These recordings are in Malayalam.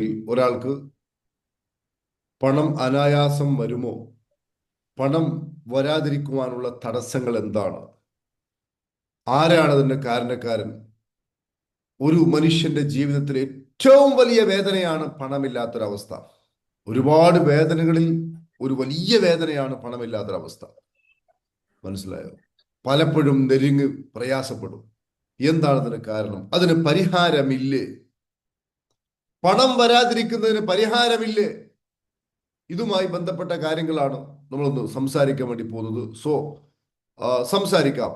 ജീവിതത്തിൽ ഒരാൾക്ക് പണം അനായാസം വരുമോ? പണം വരാതിരിക്കുവാനുള്ള തടസ്സങ്ങൾ എന്താണ്? ആരാണ് അതിന്റെ കാരണക്കാരൻ? ഒരു മനുഷ്യന്റെ ജീവിതത്തിൽ ഏറ്റവും വലിയ വേദനയാണ് പണമില്ലാത്തൊരവസ്ഥ. ഒരുപാട് വേദനകളിൽ ഒരു വലിയ വേദനയാണ് പണമില്ലാത്തൊരവസ്ഥ. മനസ്സിലായോ? പലപ്പോഴും നെരുങ്ങി പ്രയാസപ്പെടും. എന്താണ് അതിന് കാരണം? അതിന് പരിഹാരമില്ലേ? പണം വരാതിരിക്കുന്നതിന് പരിഹാരമില്ലേ? ഇതുമായി ബന്ധപ്പെട്ട കാര്യങ്ങളാണ് നമ്മളൊന്ന് സംസാരിക്കാൻ വേണ്ടി പോകുന്നത്. സംസാരിക്കാം.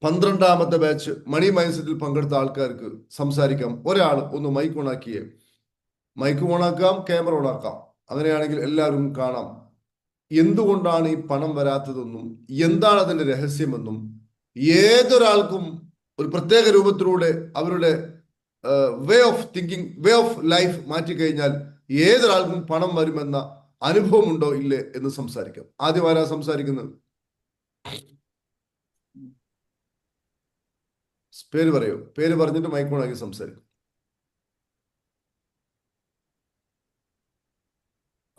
12ാമത്തെ ബാച്ച് മണി മൈൻഡ് സെറ്റിൽ പങ്കെടുത്ത ആൾക്കാർക്ക് സംസാരിക്കാം. ഒരാൾ ഒന്ന് മൈക്ക് ഓണാക്കിയേ. മൈക്ക് ഓണാക്കാം, ക്യാമറ ഓണാക്കാം. അങ്ങനെയാണെങ്കിൽ എല്ലാവരും കാണാം. എന്തുകൊണ്ടാണ് ഈ പണം വരാത്തതെന്നും എന്താണ് അതിന്റെ രഹസ്യമെന്നും ഏതൊരാൾക്കും ഒരു പ്രത്യേക രൂപത്തിലൂടെ അവരുടെ way of thinking, way of life മാറ്റിക്കഴിഞ്ഞാൽ ഏതൊരാൾക്കും പണം വരുമെന്ന അനുഭവം ഉണ്ടോ ഇല്ലേ എന്ന് സംസാരിക്കാം. ആദ്യം ആരാ സംസാരിക്കുന്നത്? പേര് പറയൂ. പേര് പറഞ്ഞിട്ട് മൈക്ക് ഓണാക്കി സംസാരിക്കും.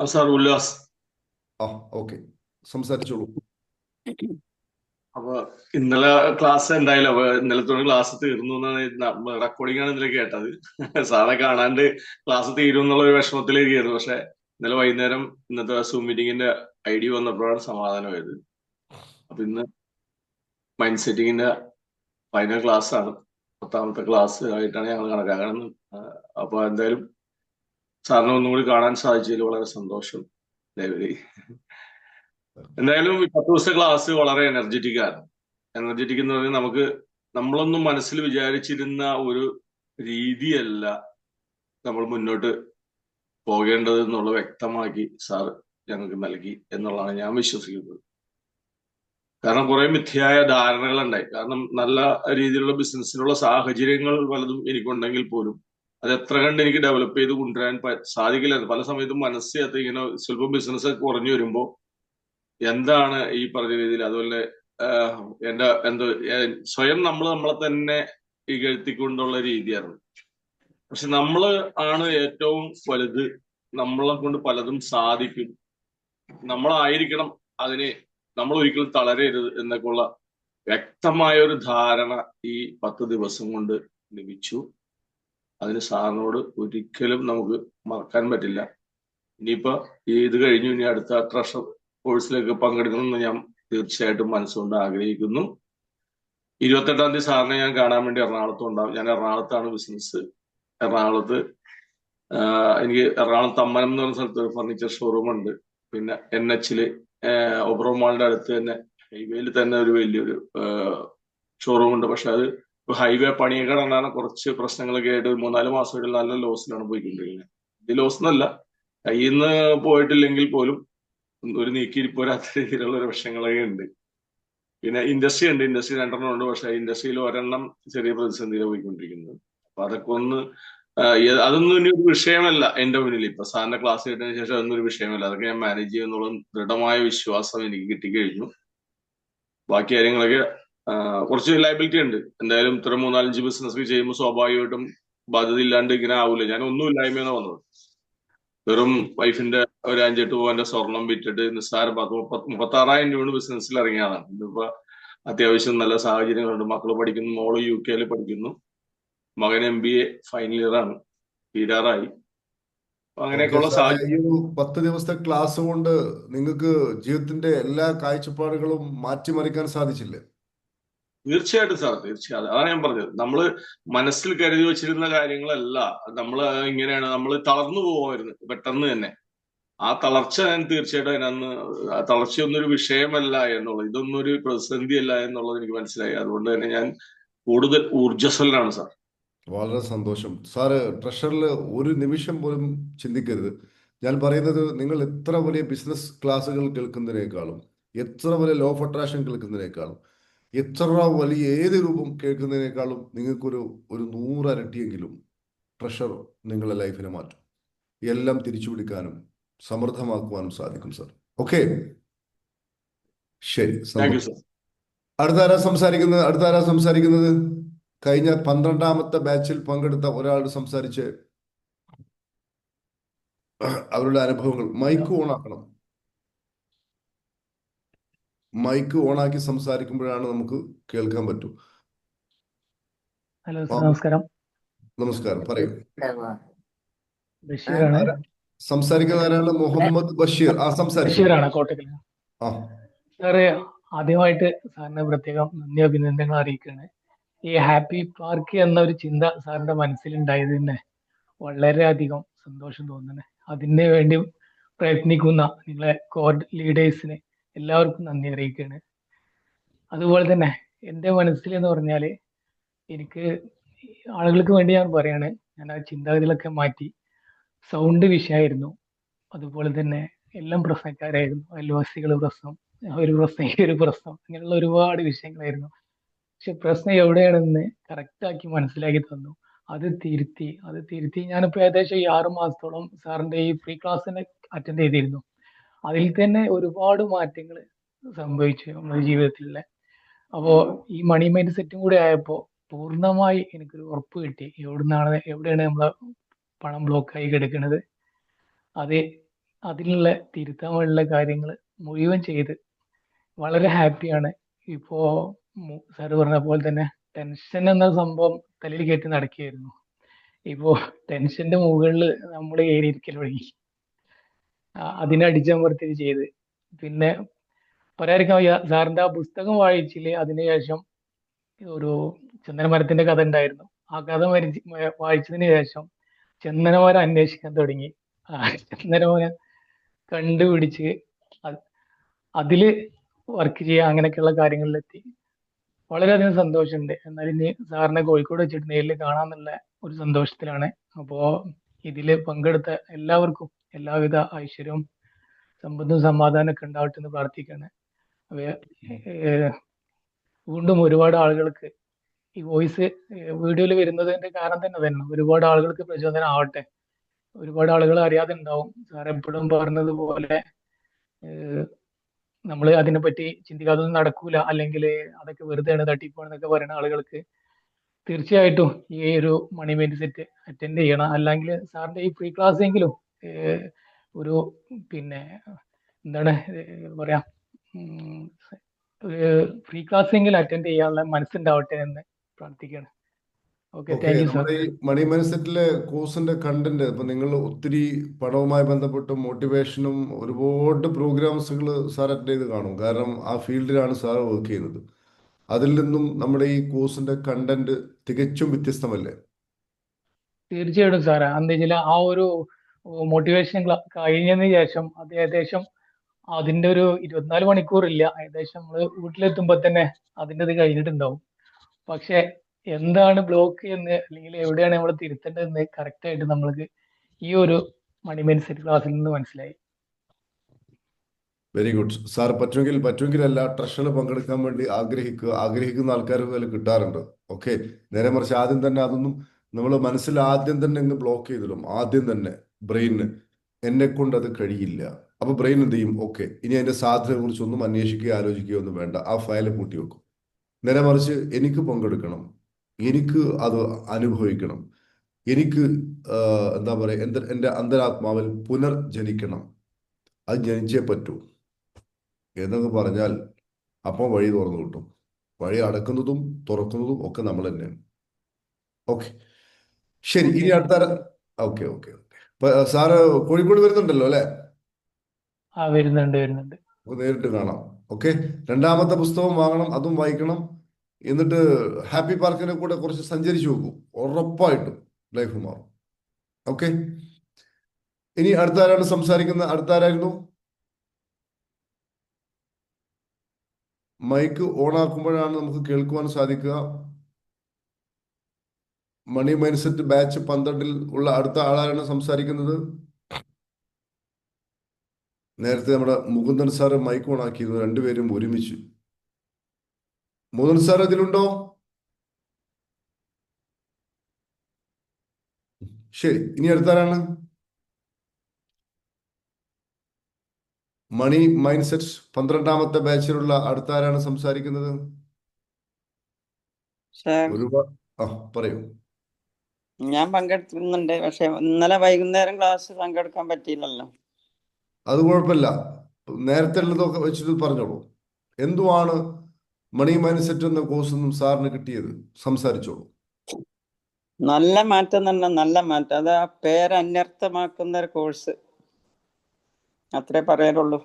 സാർ ഉല്ലാസ്. ഓക്കെ, സംസാരിച്ചോളൂ. അപ്പൊ ഇന്നലെ ക്ലാസ് എന്തായാലും ഇന്നലത്തോടെ ക്ലാസ് തീർന്നു എന്നാണ് റെക്കോർഡിംഗ് ആണ് ഇന്നലെ കേട്ടത്. സാറെ കാണാണ്ട് ക്ലാസ് തീരും എന്നുള്ള ഒരു വിഷമത്തിലേക്കായിരുന്നു. പക്ഷെ ഇന്നലെ വൈകുന്നേരം ഇന്നത്തെ സൂം മീറ്റിങ്ങിന്റെ ഐഡി വന്നപ്പോഴാണ് സമാധാനമായത്. അപ്പൊ ഇന്ന് മൈൻഡ് സെറ്റിങ്ങിന്റെ ഫൈനൽ ക്ലാസ് ആണ്, 10ാമത്തെ ക്ലാസ് ആയിട്ടാണ് ഞങ്ങൾ കണക്കാക്കുന്നത്. അപ്പൊ എന്തായാലും സാറിനെ ഒന്നും കൂടി കാണാൻ സാധിച്ചതിൽ വളരെ സന്തോഷം. എന്തായാലും 10 ദിവസത്തെ ക്ലാസ് വളരെ എനർജറ്റിക് ആണ്. എനർജറ്റിക് എന്ന് പറഞ്ഞാൽ നമ്മളൊന്നും മനസ്സിൽ വിചാരിച്ചിരുന്ന ഒരു രീതിയല്ല നമ്മൾ മുന്നോട്ട് പോകേണ്ടത് എന്നുള്ള വ്യക്തമാക്കി സാർ ഞങ്ങൾക്ക് നൽകി എന്നുള്ളതാണ് ഞാൻ വിശ്വസിക്കുന്നത്. കാരണം കുറെ മിഥ്യായ ധാരണകൾ ഉണ്ടായി. കാരണം നല്ല രീതിയിലുള്ള ബിസിനസ്സിനുള്ള സാഹചര്യങ്ങൾ പലതും എനിക്കുണ്ടെങ്കിൽ പോലും അത് എത്ര കണ്ട് എനിക്ക് ഡെവലപ്പ് ചെയ്ത് കൊണ്ടുവരാൻ സാധിക്കില്ല. പല സമയത്തും മനസ്സിനകത്ത് ഇങ്ങനെ സ്വല്പം ബിസിനസ് കുറഞ്ഞു വരുമ്പോൾ എന്താണ് ഈ പറഞ്ഞ രീതിയിൽ, അതുപോലെ സ്വയം നമ്മളെ തന്നെ ഇകഴ്ത്തിക്കൊണ്ടുള്ള രീതിയായിരുന്നു. പക്ഷെ നമ്മള് ആണ് ഏറ്റവും വലുത്, നമ്മളെ കൊണ്ട് പലതും സാധിക്കും, നമ്മളായിരിക്കണം അതിന്, നമ്മൾ ഒരിക്കലും തളരരുത് എന്നൊക്കെയുള്ള വ്യക്തമായ ഒരു ധാരണ ഈ 10 ദിവസം കൊണ്ട് ലഭിച്ചു. അതിന് സാറിനോട് ഒരിക്കലും നമുക്ക് മറക്കാൻ പറ്റില്ല. ഇനിയിപ്പോ ഇത് കഴിഞ്ഞു ഇനി അടുത്ത ട്രഷർ കോഴ്സിലേക്ക് പങ്കെടുക്കണമെന്ന് ഞാൻ തീർച്ചയായിട്ടും മനസ്സുകൊണ്ട് ആഗ്രഹിക്കുന്നു. 28ാം തീയതി സാറിനെ ഞാൻ കാണാൻ വേണ്ടി എറണാകുളത്ത് ഉണ്ടാവും. ഞാൻ എറണാകുളത്താണ് ബിസിനസ്. എറണാകുളത്ത് എനിക്ക് എറണാകുളം തമ്മനം എന്ന് പറഞ്ഞ സ്ഥലത്ത് ഒരു ഫർണിച്ചർ ഷോറൂം ഉണ്ട്. പിന്നെ NH ഒബ്രോ മാളിന്റെ അടുത്ത് തന്നെ ഹൈവേയിൽ തന്നെ ഒരു വലിയൊരു ഷോറൂം ഉണ്ട്. പക്ഷെ അത് ഹൈവേ പണിയൊക്കെ നടന്നാണ് കുറച്ച് പ്രശ്നങ്ങളൊക്കെ ആയിട്ട് 3-4 മാസമായിട്ട് നല്ല ലോസിലാണ് പോയിക്കൊണ്ടിരിക്കുന്നത്. ഇത് ലോസ് എന്നല്ല, കയ്യിൽ നിന്ന് പോയിട്ടില്ലെങ്കിൽ പോലും ഒരു നീക്കിയിരിപ്പ് വരാത്ത രീതിയിലുള്ള ഒരു പ്രശ്നങ്ങളൊക്കെ ഉണ്ട്. പിന്നെ ഇൻഡസ്ട്രി ഉണ്ട്, ഇൻഡസ്ട്രി 2 ഉണ്ട്. പക്ഷെ ഇൻഡസ്ട്രിയിൽ ഒരെണ്ണം ചെറിയ പ്രതിസന്ധിയിൽ പോയിക്കൊണ്ടിരിക്കുന്നത്. അപ്പൊ അതൊക്കെ അതൊന്നും ഇനി ഒരു വിഷയമല്ല എന്റെ മുന്നിൽ. ഇപ്പൊ സാറിന്റെ ക്ലാസ് കിട്ടിയതിനു ശേഷം അതൊന്നും ഒരു വിഷയമല്ല. അതൊക്കെ ഞാൻ മാനേജ് ചെയ്യുന്നുള്ള ദൃഢമായ വിശ്വാസം എനിക്ക് കിട്ടിക്കഴിഞ്ഞു. ബാക്കി കാര്യങ്ങളൊക്കെ കുറച്ച് ലയബിലിറ്റി ഉണ്ട്. എന്തായാലും ഇത്ര 3-4-5 ബിസിനസ് ചെയ്യുമ്പോൾ സ്വാഭാവികമായിട്ടും ബാധ്യത ഇല്ലാണ്ട് ഇങ്ങനെ ആവൂല. ഞാൻ ഒന്നും ഇല്ലായ്മയെന്നാണ് വന്നത്. വെറും വൈഫിന്റെ ഒരു 5-8 പവന്റെ സ്വർണം വിറ്റിട്ട് നിസ്സാര 36,000 രൂപ ബിസിനസ്സിൽ ഇറങ്ങിയതാണ്. ഇതിപ്പോ അത്യാവശ്യം നല്ല സാഹചര്യങ്ങളുണ്ട്. മക്കള് പഠിക്കുന്നു, മോള് UK പഠിക്കുന്നു, മകൻ MBA ഫൈനൽ ഇയർ ആണ്, തീരാറായി. അങ്ങനെയൊക്കെയുള്ള സാഹചര്യം. 10 ദിവസത്തെ ക്ലാസ് കൊണ്ട് നിങ്ങൾക്ക് ജീവിതത്തിന്റെ എല്ലാ കാഴ്ചപ്പാടുകളും മാറ്റിമറിക്കാൻ സാധിച്ചില്ലേ? തീർച്ചയായിട്ടും സാർ, തീർച്ചയായും. അതാണ് ഞാൻ പറഞ്ഞത്. നമ്മള് മനസ്സിൽ കരുതി വെച്ചിരുന്ന കാര്യങ്ങളല്ല. ഇങ്ങനെയാണ്, നമ്മൾ തളർന്നു പോവായിരുന്നു പെട്ടെന്ന് തന്നെ. ആ തളർച്ച ഞാൻ തീർച്ചയായിട്ടും അതിനന്ന് തളർച്ചയൊന്നും ഒരു വിഷയമല്ല എന്നുള്ളത്, ഇതൊന്നും ഒരു പ്രതിസന്ധി അല്ല എന്നുള്ളത് എനിക്ക് മനസ്സിലായി. അതുകൊണ്ട് തന്നെ ഞാൻ കൂടുതൽ ഊർജ്ജസ്വലനാണ് സാർ. വളരെ സന്തോഷം സാറ്. ട്രഷറിൽ ഒരു നിമിഷം പോലും ചിന്തിക്കരുത്. ഞാൻ പറയുന്നത്, നിങ്ങൾ എത്ര വലിയ ബിസിനസ് ക്ലാസ്സുകൾ കേൾക്കുന്നതിനേക്കാളും, എത്ര വലിയ ലോ ഓഫ് അട്രാക്ഷൻ കേൾക്കുന്നതിനേക്കാളും, എത്ര വലിയ ഏത് രൂപം കേൾക്കുന്നതിനേക്കാളും നിങ്ങൾക്കൊരു 100 ഇരട്ടിയെങ്കിലും ട്രഷർ നിങ്ങളുടെ ലൈഫിനെ മാറ്റും. എല്ലാം തിരിച്ചു പിടിക്കാനും സമൃദ്ധമാക്കുവാനും സാധിക്കും സാർ. ഓക്കെ, ശരി. അടുത്താരാ സംസാരിക്കുന്നത്? കഴിഞ്ഞ 12ാമത്തെ ബാച്ചിൽ പങ്കെടുത്ത ഒരാൾ സംസാരിച്ച്. അവരുടെ അനുഭവങ്ങൾ. ഹലോ മൈക്ക് ഓൺ ആക്കണം. മൈക്ക് ഓണാക്കി സംസാരിക്കുമ്പോഴാണ് നമുക്ക് കേൾക്കാൻ പറ്റൂ. ഹലോ ആ, സാർ, നമസ്കാരം. നമസ്കാരം, പറയൂ. ബഷീറാണ്. ആരാ സംസാരിക്കുന്ന? ആരാണ്? മുഹമ്മദ് ബഷീർ. സംസാരിച്ചോളൂ. ബഷീറാണ്, കോട്ടക്കൽ. ആ സാറ്, ആദ്യമായിട്ട് സാറിന് പ്രത്യേകം നന്ദി അഭിനന്ദനങ്ങൾ അറിയിക്കുകയാണ്. ഈ ഹാപ്പി പാർക്ക് എന്ന ഒരു ചിന്ത സാറിന്റെ മനസ്സിലുണ്ടായത് തന്നെ വളരെയധികം സന്തോഷം തോന്നുന്നു. അതിന് വേണ്ടി പ്രയത്നിക്കുന്ന നിങ്ങളെ കോഡ് ലീഡേഴ്സിന് എല്ലാവർക്കും നന്ദി അറിയിക്കുകയാണ്. അതുപോലെ തന്നെ എൻ്റെ മനസ്സിൽ എന്ന് പറഞ്ഞാൽ, എനിക്ക് ആളുകൾക്ക് വേണ്ടി ഞാൻ പറയാണ്, ഞാൻ ആ ചിന്താഗതികളൊക്കെ മാറ്റി. സൗണ്ട് വിഷയമായിരുന്നു. അതുപോലെ തന്നെ എല്ലാം പ്രശ്നക്കാരായിരുന്നു. അയൽവാസികൾ പ്രശ്നം, ഒരു പ്രശ്നം, ഈ ഒരു പ്രശ്നം, അങ്ങനെയുള്ള ഒരുപാട് വിഷയങ്ങളായിരുന്നു. പക്ഷെ പ്രശ്നം എവിടെയാണെന്ന് കറക്റ്റാക്കി മനസ്സിലാക്കി തന്നു. അത് തിരുത്തി ഞാനിപ്പോൾ ഏകദേശം ഈ 6 മാസത്തോളം സാറിന്റെ ഈ ഫ്രീ ക്ലാസ്സിനെ അറ്റൻഡ് ചെയ്തിരുന്നു. അതിൽ തന്നെ ഒരുപാട് മാറ്റങ്ങൾ സംഭവിച്ചു നമ്മുടെ ജീവിതത്തിലുള്ള. അപ്പോൾ ഈ മണി മൈൻഡ് സെറ്റും കൂടി ആയപ്പോൾ പൂർണ്ണമായി എനിക്കൊരു ഉറപ്പ് കിട്ടി, എവിടെയാണ് നമ്മളെ പണം ബ്ലോക്കായി കിടക്കുന്നത്. അത് അതിനുള്ള തിരുത്താൻ വേണ്ടിയുള്ള കാര്യങ്ങൾ മുഴുവൻ ചെയ്ത് വളരെ ഹാപ്പിയാണ്. ഇപ്പോ സാറ് പറഞ്ഞ പോലെ തന്നെ ടെൻഷൻ എന്ന സംഭവം തലയിൽ കയറ്റി നടക്കുകയായിരുന്നു. ഇപ്പോ ടെൻഷന്റെ മുകളിൽ നമ്മൾ കയറിയിരിക്കൽ തുടങ്ങി. അതിനെ അടിച്ചമർത്തി ചെയ്ത്. പിന്നെ പറയാതിരിക്കാൻ വയ്യ, സാറിന്റെ ആ പുസ്തകം വായിച്ചില്ലേ, അതിനുശേഷം ഒരു ചന്ദനമരത്തിന്റെ കഥ ഉണ്ടായിരുന്നു. ആ കഥ വായിച്ചതിന് ശേഷം ചന്ദനമരം അന്വേഷിക്കാൻ തുടങ്ങി. ആ ചന്ദനമരം കണ്ടുപിടിച്ച് അതില് വർക്ക് ചെയ്യുക, അങ്ങനെയൊക്കെയുള്ള കാര്യങ്ങളിലെത്തി. വളരെയധികം സന്തോഷമുണ്ട്. എന്നാൽ ഇനി സാറിനെ കോഴിക്കോട് വെച്ചിട്ട് നേരിൽ കാണാന്നുള്ള ഒരു സന്തോഷത്തിലാണ്. അപ്പോ ഇതില് പങ്കെടുത്ത എല്ലാവർക്കും എല്ലാവിധ ഐശ്വര്യവും സമ്പത്തും സമാധാനമൊക്കെ ഉണ്ടാവട്ടെ എന്ന് പ്രാർത്ഥിക്കുകയാണ്. വീണ്ടും ഒരുപാട് ആളുകൾക്ക് ഈ വോയിസ് വീഡിയോയിൽ വരുന്നതിന്റെ കാരണം തന്നെ ഒരുപാട് ആളുകൾക്ക് പ്രചോദനം ആവട്ടെ. ഒരുപാട് ആളുകൾ അറിയാതെ ഉണ്ടാവും. സാർ എപ്പോഴും പറഞ്ഞതുപോലെ നമ്മൾ അതിനെപ്പറ്റി ചിന്തിക്കാതെ ഒന്നും നടക്കൂല, അല്ലെങ്കിൽ അതൊക്കെ വെറുതെയാണ്, തട്ടിപ്പോണെന്നൊക്കെ പറയുന്ന ആളുകൾക്ക് തീർച്ചയായിട്ടും ഈ ഒരു മണി മൈൻഡ് സെറ്റ് അറ്റൻഡ് ചെയ്യണം. അല്ലെങ്കിൽ സാറിന്റെ ഈ ഫ്രീ ക്ലാസ് എങ്കിലും ഒരു പിന്നെ എന്താണ് പറയാ, ഫ്രീ ക്ലാസ് എങ്കിലും അറ്റൻഡ് ചെയ്യാനുള്ള മനസ്സുണ്ടാവട്ടെ എന്ന് പ്രാർത്ഥിക്കുകയാണ്. Okay, thank you sir. നമ്മുടെ ഈ മണി മൈൻഡ് സെറ്റിലെ കോഴ്സിന്റെ കണ്ടന്റ്, ഇപ്പൊ നിങ്ങൾ ഒത്തിരി പണവുമായി ബന്ധപ്പെട്ട് മോട്ടിവേഷനും ഒരുപാട് പ്രോഗ്രാംസുകൾ സാർ അറ്റൻഡ് ചെയ്ത് കാണും. കാരണം ആ ഫീൽഡിലാണ് സാർ വർക്ക് ചെയ്യുന്നത്. അതിൽ നിന്നും നമ്മുടെ ഈ കോഴ്സിന്റെ കണ്ടന്റ് തികച്ചും വ്യത്യസ്തമല്ലേ? തീർച്ചയായിട്ടും സാറേ, എന്താ വെച്ചാൽ ആ ഒരു മോട്ടിവേഷൻ കഴിഞ്ഞതിന് ശേഷം അത് ഏകദേശം അതിന്റെ ഒരു 24 മണിക്കൂറില്ല, ഏകദേശം നമ്മള് വീട്ടിലെത്തുമ്പോ തന്നെ അതിൻ്റെ ഇത് കഴിഞ്ഞിട്ടുണ്ടാവും. പക്ഷെ എന്താണ് ബ്ലോക്ക് എന്ന്, അല്ലെങ്കിൽ എവിടെയാണ് നമ്മൾ തിരുത്തേണ്ടതെന്ന് കറക്റ്റ് ആയിട്ട് നമ്മൾക്ക് ഈ ഒരു മണി മൈൻഡ് സെറ്റ് ക്ലാസ്സിൽ നിന്ന് മനസ്സിലായി. Very good sir. പറ്റുമെങ്കിൽ അല്ല, ട്രഷറിൽ പങ്കെടുക്കാൻ വേണ്ടി ആഗ്രഹിക്കുന്ന ആൾക്കാർക്ക് അതിൽ കിട്ടാറുണ്ട്. ഓക്കെ, നേരെ മറിച്ച് ആദ്യം തന്നെ അതൊന്നും നമ്മൾ മനസ്സിൽ ആദ്യം തന്നെ അങ്ങ് ബ്ലോക്ക് ചെയ്തിടും. ആദ്യം തന്നെ ബ്രെയിന് എന്നെ കൊണ്ട് അത് കഴിയില്ല. അപ്പൊ ബ്രെയിൻ എന്ത് ചെയ്യും? ഓക്കെ, ഇനി അതിന്റെ സാധ്യതയെ കുറിച്ചൊന്നും അന്വേഷിക്കുകയോ ആലോചിക്കുകയോ ഒന്നും വേണ്ട, ആ ഫയൽ പൂട്ടി വെക്കും. നേരെ മറിച്ച് എനിക്ക് പങ്കെടുക്കണം, എനിക്ക് അത് അനുഭവിക്കണം, എനിക്ക് എന്താ പറയുക, എൻ്റെ അന്തരാത്മാവിൽ പുനർജനിക്കണം, അത് ജനിച്ചേ പറ്റൂ എന്നൊക്കെ പറഞ്ഞാൽ അപ്പം വഴി തുറന്നു കിട്ടും. വഴി അടക്കുന്നതും തുറക്കുന്നതും ഒക്കെ നമ്മൾ തന്നെയാണ്. ഓക്കെ, ശരി. ഇനി അടുത്ത okay okay okay sir Kozhikode വരുന്നുണ്ടല്ലോ അല്ലേ? വരുന്നുണ്ട്. നമുക്ക് നേരിട്ട് കാണാം. ഓക്കെ, രണ്ടാമത്തെ പുസ്തകം വാങ്ങണം, അതും വായിക്കണം. എന്നിട്ട് ഹാപ്പി പാർക്കിനെ കൂടെ കുറച്ച് സഞ്ചരിച്ചു നോക്കൂ, ഉറപ്പായിട്ടും ലൈഫ് മാറും. ഓക്കെ, ഇനി അടുത്താരാണ് സംസാരിക്കുന്നത്? അടുത്താരായിരുന്നു? മൈക്ക് ഓൺ ആക്കുമ്പോഴാണ് നമുക്ക് കേൾക്കുവാൻ സാധിക്കുക. മണി മൈൻഡ് സെറ്റ് ബാച്ച് 12 ഉള്ള അടുത്ത ആളാരാണ് സംസാരിക്കുന്നത്? നേരത്തെ നമ്മുടെ മുകുന്ദൻ സാറ് മൈക്ക് ഓൺ ആക്കിയിരുന്നു, രണ്ടുപേരും ഒരുമിച്ച്. മുകുന്ദൻ സാർ ഇതിലുണ്ടോ? ശരി, ഇനി അടുത്താരാണ്? മണി മൈൻഡ് സെറ്റ് 12ാമത്തെ ബാച്ചിലുള്ള അടുത്താരാണ് സംസാരിക്കുന്നത്? ഒരുപാട് പറയൂ. ഞാൻ പങ്കെടുക്കുന്നുണ്ട്, പക്ഷെ ഇന്നലെ വൈകുന്നേരം ക്ലാസ് പങ്കെടുക്കാൻ പറ്റിയില്ലല്ലോ. അത് കുഴപ്പമില്ല, നേരത്തെ ഉള്ളതൊക്കെ വെച്ചിട്ട് പറഞ്ഞോളൂ. എന്തുവാണ് മണി മൈൻഡ് സെറ്റ് എന്ന കോഴ്സ് നിന്നും സാറിന് കിട്ടിയത്? സംസാരിച്ചോളൂ. നല്ല മാറ്റം തന്നെ, നല്ല മാറ്റം. അത് ആ പേര് അന്വർത്ഥമാക്കുന്ന ഒരു കോഴ്സ്, അത്രേ പറയാനുള്ളൂ.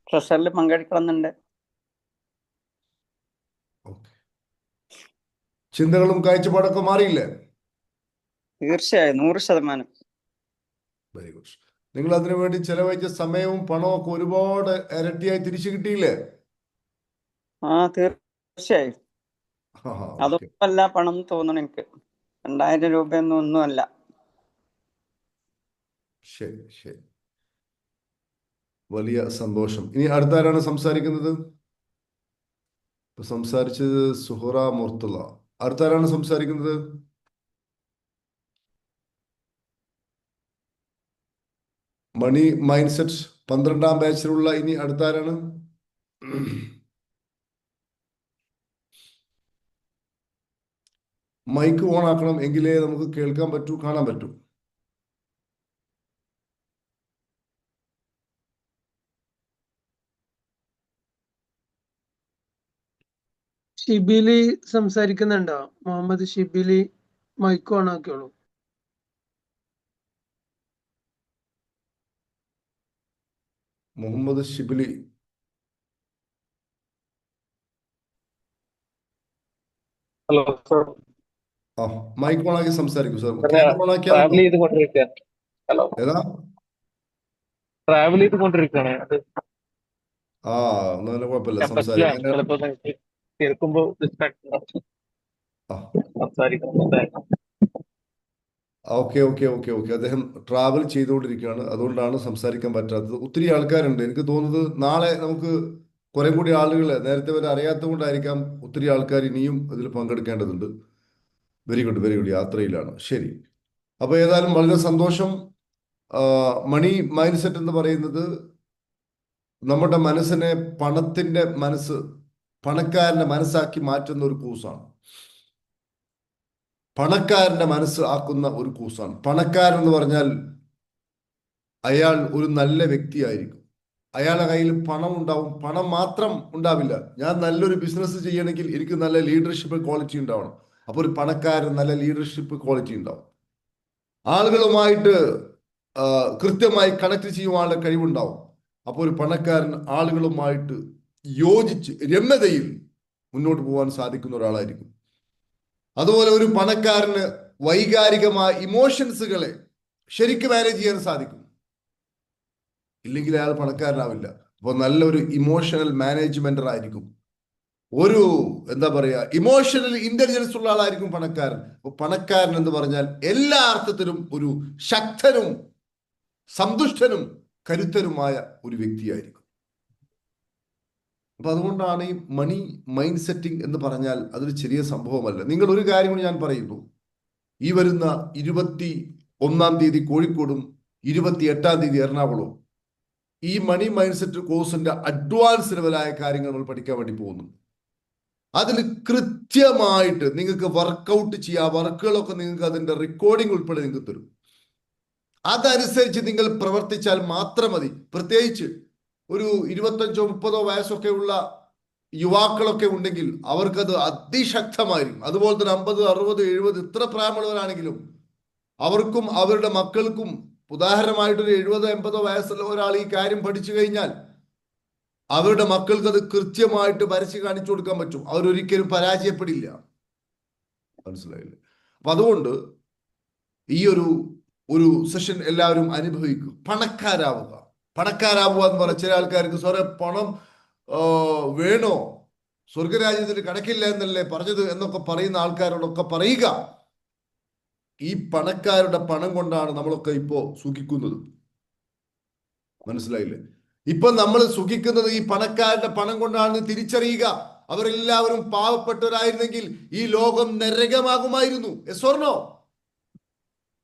ട്രഷറിൽ പങ്കെടുക്കണമെന്നുണ്ട്. ഓക്കെ. ചിന്തകളും കാഴ്ചപ്പാടൊക്കെ മാറിയില്ലേ? തീർച്ചയായും 100%. Very good. നിങ്ങൾ അതിനു വേണ്ടി ചെലവഴിച്ച സമയവും പണവും ഒക്കെ ഒരുപാട് ഇരട്ടിയായി തിരിച്ചു കിട്ടിയില്ലേ? ആ, തീർച്ചയായും. ഓക്കെ. അതൊന്നുമല്ല പണം എന്ന് തോന്നണം എനിക്ക്. 2000 രൂപയൊന്നും ഒന്നുമല്ല. ശരി ശരി, വലിയ സന്തോഷം. ഇനി അടുത്താരാണ് സംസാരിക്കുന്നത്? ഇപ്പൊ സംസാരിച്ചത് സുഹറ മുർത്തല. അടുത്താരാണ് സംസാരിക്കുന്നത്? മണി മൈൻഡ് സെറ്റ് 12ാം ബാച്ചിലുള്ള ഇനി അടുത്താരാണ്? മൈക്ക് ഓൺ ആക്കണം, എങ്കിലേ നമുക്ക് കേൾക്കാൻ പറ്റൂ, കാണാൻ പറ്റൂ. ഷിബിലി സംസാരിക്കുന്നുണ്ടോ? മുഹമ്മദ് ഷിബിലി, മൈക്ക് ഓൺ ആക്കിയോളൂ. മുഹമ്മദ് ഷിബിലി. Hello sir. ആ, മൈക്ക് ഓൺ ആക്കി സംസാരിക്കൂ സാർ. ഞാൻ ക്യാമറ ഓൺ ആക്കിയാൽ ട്രാവൽ ചെയ്തുകൊണ്ടിരിക്കുകയാണ്. ഹലോ, ഏതാ? ട്രാവൽ ചെയ്തുകൊണ്ടിരിക്കുകയാണ്. അത് ആ, എന്നാലും കുഴപ്പമില്ല, ബസ്സിലാണ്. സംസാരിക്കാം. ചിലപ്പോൾ നിങ്ങൾക്ക് കേൾക്കുമ്പോൾ ഡിസ്ട്രാക്ട് ആ, സംസാരിക്കണം. Okay okay okay okay. അദ്ദേഹം ട്രാവൽ ചെയ്തുകൊണ്ടിരിക്കുകയാണ്, അതുകൊണ്ടാണ് സംസാരിക്കാൻ പറ്റാത്തത്. ഒത്തിരി ആൾക്കാരുണ്ട്. എനിക്ക് തോന്നുന്നത് നാളെ നമുക്ക് കുറെ കൂടി ആളുകൾ നേരത്തെ വരെ അറിയാത്തത് കൊണ്ടായിരിക്കാം ഒത്തിരി ആൾക്കാർ ഇനിയും ഇതിൽ പങ്കെടുക്കേണ്ടതുണ്ട്. Very good very good. യാത്രയിലാണ്. ശരി. അപ്പോൾ ഏതായാലും വളരെ സന്തോഷം. മണി മൈൻഡ് സെറ്റ് എന്ന് പറയുന്നത് നമ്മുടെ മനസ്സിനെ പണക്കാരന്റെ മനസ്സാക്കി മാറ്റുന്ന ഒരു കോഴ്സാണ്. പണക്കാരന്റെ മനസ്സ് ആക്കുന്ന ഒരു കോഴ്സാണ്. പണക്കാരൻ എന്ന് പറഞ്ഞാൽ അയാൾ ഒരു നല്ല വ്യക്തിയായിരിക്കും. അയാളുടെ കയ്യിൽ പണം ഉണ്ടാവും. പണം മാത്രം ഉണ്ടാവില്ല. ഞാൻ നല്ലൊരു ബിസിനസ് ചെയ്യണമെങ്കിൽ എനിക്ക് നല്ല ലീഡർഷിപ്പ് ക്വാളിറ്റി ഉണ്ടാവണം. അപ്പോൾ ഒരു പണക്കാരൻ നല്ല ലീഡർഷിപ്പ് ക്വാളിറ്റി ഉണ്ടാവും. ആളുകളുമായിട്ട് കൃത്യമായി കണക്ട് ചെയ്യുവാനുള്ള കഴിവുണ്ടാവും. അപ്പോൾ ഒരു പണക്കാരൻ ആളുകളുമായിട്ട് യോജിച്ച് രമ്യതയിൽ മുന്നോട്ട് പോകാൻ സാധിക്കുന്ന ഒരാളായിരിക്കും. അതുപോലെ ഒരു പണക്കാരന് വൈകാരികമായ ഇമോഷൻസുകളെ ശരിക്കും മാനേജ് ചെയ്യാൻ സാധിക്കും. ഇല്ലെങ്കിൽ അയാൾ പണക്കാരനാവില്ല. അപ്പോൾ നല്ലൊരു ഇമോഷണൽ മാനേജ്മെന്റർ ആയിരിക്കും. ഒരു എന്താ പറയാ, ഇമോഷണൽ ഇന്റലിജൻസ് ഉള്ള ആളായിരിക്കും പണക്കാരൻ. അപ്പൊ പണക്കാരൻ എന്ന് പറഞ്ഞാൽ എല്ലാ അർത്ഥത്തിലും ഒരു ശക്തനും സന്തുഷ്ടനും കരുത്തനുമായ ഒരു വ്യക്തിയായിരിക്കും. അപ്പൊ അതുകൊണ്ടാണ് ഈ മണി മൈൻഡ് സെറ്റിംഗ് എന്ന് പറഞ്ഞാൽ അതൊരു ചെറിയ സംഭവമല്ല. നിങ്ങൾ ഒരു കാര്യം കൂടി ഞാൻ പറയുന്നു. ഈ വരുന്ന 21-ാം തീയതി കോഴിക്കോടും 28-ാം തീയതി എറണാകുളവും ഈ മണി മൈൻഡ് സെറ്റ് കോഴ്സിന്റെ അഡ്വാൻസ് ലെവലായ കാര്യങ്ങൾ നമ്മൾ പഠിക്കാൻ വേണ്ടി പോകുന്നു. അതിൽ കൃത്യമായിട്ട് നിങ്ങൾക്ക് വർക്കൗട്ട് ചെയ്യാം. വർക്കുകളൊക്കെ നിങ്ങൾക്ക് അതിന്റെ റെക്കോർഡിംഗ് ഉൾപ്പെടെ നിങ്ങൾക്ക് തരും. അതനുസരിച്ച് നിങ്ങൾ പ്രവർത്തിച്ചാൽ മാത്രം മതി. പ്രത്യേകിച്ച് ഒരു 25-30 വയസ്സൊക്കെ ഉള്ള യുവാക്കളൊക്കെ ഉണ്ടെങ്കിൽ അവർക്കത് അതിശക്തമായിരിക്കും. അതുപോലെ തന്നെ 50, 60, 70 ഇത്ര പ്രായമുള്ളവരാണെങ്കിലും അവർക്കും അവരുടെ മക്കൾക്കും, ഉദാഹരണമായിട്ടൊരു 70-80 വയസ്സുള്ള ഒരാൾ ഈ കാര്യം പഠിച്ചു കഴിഞ്ഞാൽ അവരുടെ മക്കൾക്ക് അത് കൃത്യമായിട്ട് വരച്ച് കാണിച്ചു കൊടുക്കാൻ പറ്റും. അവരൊരിക്കലും പരാജയപ്പെടില്ല. മനസ്സിലായില്ലേ? അപ്പൊ അതുകൊണ്ട് ഈ ഒരു സെഷൻ എല്ലാവരും അനുഭവിക്കും. പണക്കാരാവുക എന്ന് പറഞ്ഞാൽ ചില ആൾക്കാർക്ക് സാറേ പണം വേണോ, സ്വർഗരാജ്യത്തിൽ കണക്കില്ല എന്നല്ലേ പറഞ്ഞത് എന്നൊക്കെ പറയുന്ന ആൾക്കാരോടൊക്കെ പറയുക, ഈ പണക്കാരുടെ പണം കൊണ്ടാണ് നമ്മളൊക്കെ ഇപ്പോ സുഖിക്കുന്നത്. മനസ്സിലായില്ലേ? ഇപ്പൊ നമ്മൾ സുഖിക്കുന്നത് ഈ പണക്കാരുടെ പണം കൊണ്ടാണെന്ന് തിരിച്ചറിയുക. അവരെല്ലാവരും പാവപ്പെട്ടവരായിരുന്നെങ്കിൽ ഈ ലോകം നരകമാകുമായിരുന്നു. Yes or no?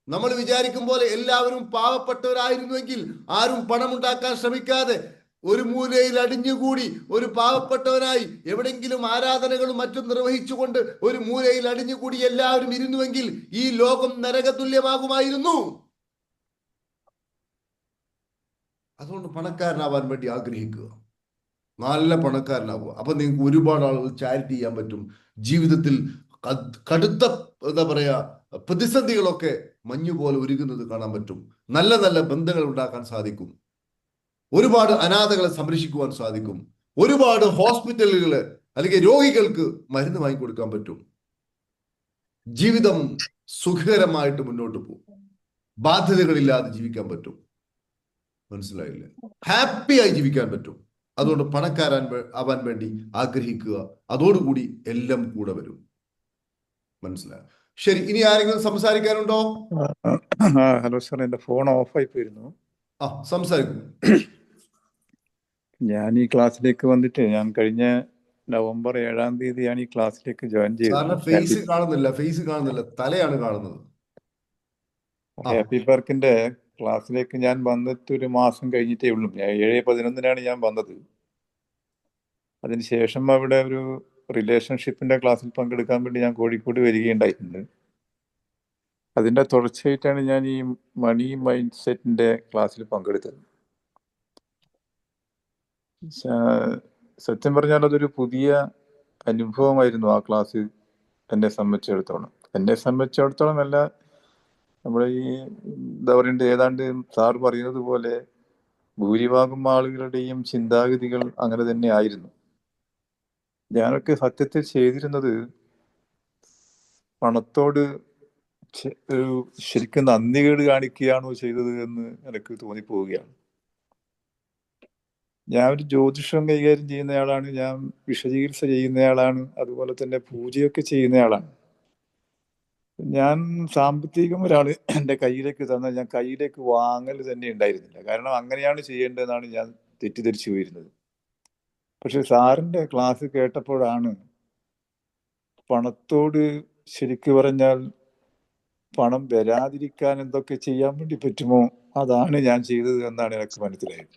നമ്മൾ വിചാരിക്കും പോലെ എല്ലാവരും പാവപ്പെട്ടവരായിരുന്നുവെങ്കിൽ ആരും പണമുണ്ടാക്കാൻ ശ്രമിക്കാതെ ഒരു മൂലയിൽ അടിഞ്ഞുകൂടി ഒരു പാവപ്പെട്ടവനായി എവിടെങ്കിലും ആരാധനകളും മറ്റും നിർവഹിച്ചുകൊണ്ട് ഒരു മൂലയിൽ അടിഞ്ഞുകൂടി എല്ലാവരും ഇരുന്നുവെങ്കിൽ ഈ ലോകം നരകതുല്യമാകുമായിരുന്നു. അതുകൊണ്ട് പണക്കാരനാവാൻ വേണ്ടി ആഗ്രഹിക്കുക, നല്ല പണക്കാരനാവുക. അപ്പൊ നിങ്ങൾക്ക് ഒരുപാട് ആളുകൾ ചാരിറ്റി ചെയ്യാൻ പറ്റും. ജീവിതത്തിൽ കടുത്ത എന്താ പറയാ പ്രതിസന്ധികളൊക്കെ മഞ്ഞുപോലെ ഉരുകുന്നത് കാണാൻ പറ്റും. നല്ല നല്ല ബന്ധങ്ങൾ ഉണ്ടാക്കാൻ സാധിക്കും. ഒരുപാട് അനാഥകളെ സംരക്ഷിക്കുവാൻ സാധിക്കും. ഒരുപാട് ഹോസ്പിറ്റലുകള് അല്ലെങ്കിൽ രോഗികൾക്ക് മരുന്ന് വാങ്ങിക്കൊടുക്കാൻ പറ്റും. ജീവിതം സുഖകരമായിട്ട് മുന്നോട്ട് പോകും. ബാധ്യതകളില്ലാതെ ജീവിക്കാൻ പറ്റും. മനസ്സിലായില്ലേ? ഹാപ്പിയായി ജീവിക്കാൻ പറ്റും. അതുകൊണ്ട് ആവാൻ വേണ്ടി ആഗ്രഹിക്കുക. അതോടുകൂടി എല്ലാം കൂടെ വരും. മനസ്സിലായോ? ശരി, ഇനി ആരെങ്കിലും സംസാരിക്കാനുണ്ടോ? ഹലോ സാർ, എൻ്റെ ഫോൺ ഓഫായി പോയിരുന്നു. സംസാരിക്കും. ഞാൻ ഈ ക്ലാസ്സിലേക്ക് വന്നിട്ട് ഞാൻ കഴിഞ്ഞ നവംബർ 7-ാം തീയതിയാണ് ഈ ക്ലാസ്സിലേക്ക് ജോയിൻ ചെയ്തത്. ഫേസ് കാണുന്നില്ല, തലയാണ് കാണുന്നത്. ഹാപ്പി പാർക്കിന്റെ ക്ലാസ്സിലേക്ക് ഞാൻ വന്നിട്ട് ഒരു മാസം കഴിഞ്ഞിട്ടേ ഉള്ളൂ. 7/11 ഞാൻ വന്നത്. അതിനുശേഷം അവിടെ ഒരു റിലേഷൻഷിപ്പിന്റെ ക്ലാസ്സിൽ പങ്കെടുക്കാൻ വേണ്ടി ഞാൻ കോഴിക്കോട് വരികയുണ്ടായിട്ടുണ്ട്. അതിന്റെ തുടർച്ചയായിട്ടാണ് ഞാൻ ഈ മണി മൈൻഡ് സെറ്റിന്റെ ക്ലാസ്സിൽ പങ്കെടുത്തത്. സത്യം പറഞ്ഞാൽ അതൊരു പുതിയ അനുഭവമായിരുന്നു ആ ക്ലാസ് എന്നെ സംബന്ധിച്ചിടത്തോളം അല്ല, നമ്മുടെ ഈ എന്താ പറയണ്ടത്, ഏതാണ്ട് സാർ പറയുന്നത് പോലെ ഭൂരിഭാഗം ആളുകളുടെയും ചിന്താഗതികൾ അങ്ങനെ തന്നെ ആയിരുന്നു. ഞാനൊക്കെ സത്യത്തിൽ ചെയ്തിരുന്നത് പണത്തോട് ഒരു ശരിക്കും നന്ദികേട് കാണിക്കുകയാണോ ചെയ്തത് എന്ന് എനിക്ക് തോന്നിപ്പോവുകയാണ്. ഞാൻ ഒരു ജ്യോതിഷം കൈകാര്യം ചെയ്യുന്നയാളാണ്, ഞാൻ വിഷചികിത്സ ചെയ്യുന്നയാളാണ്, അതുപോലെ തന്നെ പൂജയൊക്കെ ചെയ്യുന്നയാളാണ്. ഞാൻ സാമ്പത്തികം ഒരാൾ എൻ്റെ കയ്യിലേക്ക് തന്നാൽ ഞാൻ കയ്യിലേക്ക് വാങ്ങൽ തന്നെ ഉണ്ടായിരുന്നില്ല. കാരണം അങ്ങനെയാണ് ചെയ്യേണ്ടതെന്നാണ് ഞാൻ തെറ്റിദ്ധരിച്ചു പോയിരുന്നത്. പക്ഷെ സാറിൻ്റെ ക്ലാസ് കേട്ടപ്പോഴാണ് പണത്തോട് ശരിക്കു പറഞ്ഞാൽ പണം വരാതിരിക്കാൻ എന്തൊക്കെ ചെയ്യാൻ വേണ്ടി പറ്റുമോ അതാണ് ഞാൻ ചെയ്തത് എന്നാണ് എനിക്ക് മനസ്സിലായത്.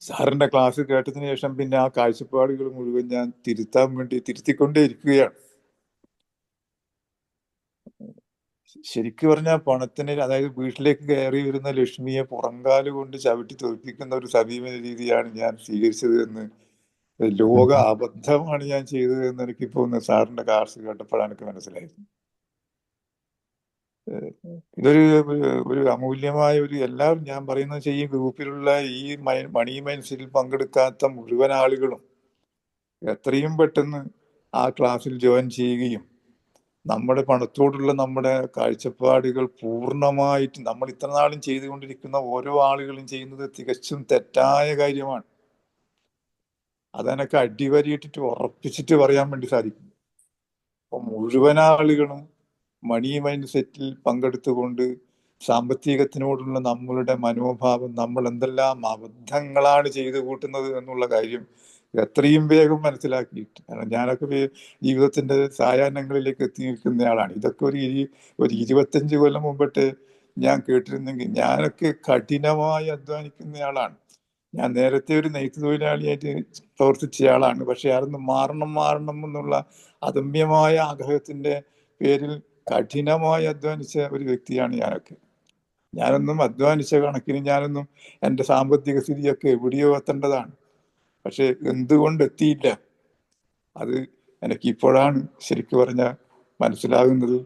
സാറിൻ്റെ ക്ലാസ് കേട്ടതിന് ശേഷം പിന്നെ ആ കാഴ്ചപ്പാടുകൾ മുഴുവൻ ഞാൻ തിരുത്തിക്കൊണ്ടേ ഇരിക്കുകയാണ്. ശരിക്കും പറഞ്ഞാൽ പണത്തിന്, അതായത് വീട്ടിലേക്ക് കയറി വരുന്ന ലക്ഷ്മിയെ പുറങ്കാല് കൊണ്ട് ചവിട്ടി തോൽപ്പിക്കുന്ന ഒരു സമീപന രീതിയാണ് ഞാൻ സ്വീകരിച്ചത് എന്ന്, ലോക അബദ്ധമാണ് ഞാൻ ചെയ്തത് എന്ന് എനിക്കിപ്പോ സാറിന്റെ ക്ലാസ് കേട്ടപ്പോഴാണ് എനിക്ക് മനസ്സിലായത്. ഇതൊരു അമൂല്യമായ എല്ലാവരും ഞാൻ പറയുന്നത് ചെയ്യും, ഗ്രൂപ്പിലുള്ള ഈ മണി മൈൻഡ്സിൽ പങ്കെടുക്കാത്ത മുഴുവൻ ആളുകളും എത്രയും പെട്ടെന്ന് ആ ക്ലാസ്സിൽ ജോയിൻ ചെയ്യുകയും നമ്മുടെ പണത്തോടുള്ള നമ്മുടെ കാഴ്ചപ്പാടുകൾ പൂർണ്ണമായിട്ട് നമ്മൾ ഇത്ര നാളും ചെയ്തുകൊണ്ടിരിക്കുന്ന ഓരോ ആളുകളും ചെയ്യുന്നത് തികച്ചും തെറ്റായ കാര്യമാണ്. അതെനക്ക് അടിവരിയിട്ടിട്ട് ഉറപ്പിച്ചിട്ട് പറയാൻ വേണ്ടി സാധിക്കും. അപ്പൊ മുഴുവൻ ആളുകളും മണി മൈൻഡ് സെറ്റിൽ പങ്കെടുത്തുകൊണ്ട് സാമ്പത്തികത്തിനോടുള്ള നമ്മളുടെ മനോഭാവം, നമ്മൾ എന്തെല്ലാം അബദ്ധങ്ങളാണ് ചെയ്തു കൂട്ടുന്നത് എന്നുള്ള കാര്യം എത്രയും വേഗം മനസ്സിലാക്കിയിട്ട്, കാരണം ഞാനൊക്കെ ജീവിതത്തിന്റെ സായാഹ്നങ്ങളിലേക്ക് എത്തി നിൽക്കുന്നയാളാണ്. ഇതൊക്കെ ഒരു 25 കൊല്ലം മുമ്പിട്ട് ഞാൻ കേട്ടിരുന്നെങ്കിൽ, ഞാനൊക്കെ കഠിനമായി അധ്വാനിക്കുന്നയാളാണ്. ഞാൻ നേരത്തെ ഒരു നെയ്ത്ത് തൊഴിലാളിയായിട്ട് പ്രവർത്തിച്ചയാളാണ്. പക്ഷെ അതൊന്ന് മാറണം എന്നുള്ള അദമ്യമായ ആഗ്രഹത്തിന്റെ പേരിൽ കഠിനമായി അധ്വാനിച്ച ഒരു വ്യക്തിയാണ് ഞാനൊന്നും അധ്വാനിച്ച കണക്കിന് ഞാനൊന്നും എൻ്റെ സാമ്പത്തിക സ്ഥിതിയൊക്കെ എവിടെയോ എത്തേണ്ടതാണ്. പക്ഷെ എന്തുകൊണ്ട് എത്തിയില്ല, അത് എനിക്കിപ്പോഴാണ് ശരിക്കും പറഞ്ഞാൽ മനസ്സിലാകുന്നത്.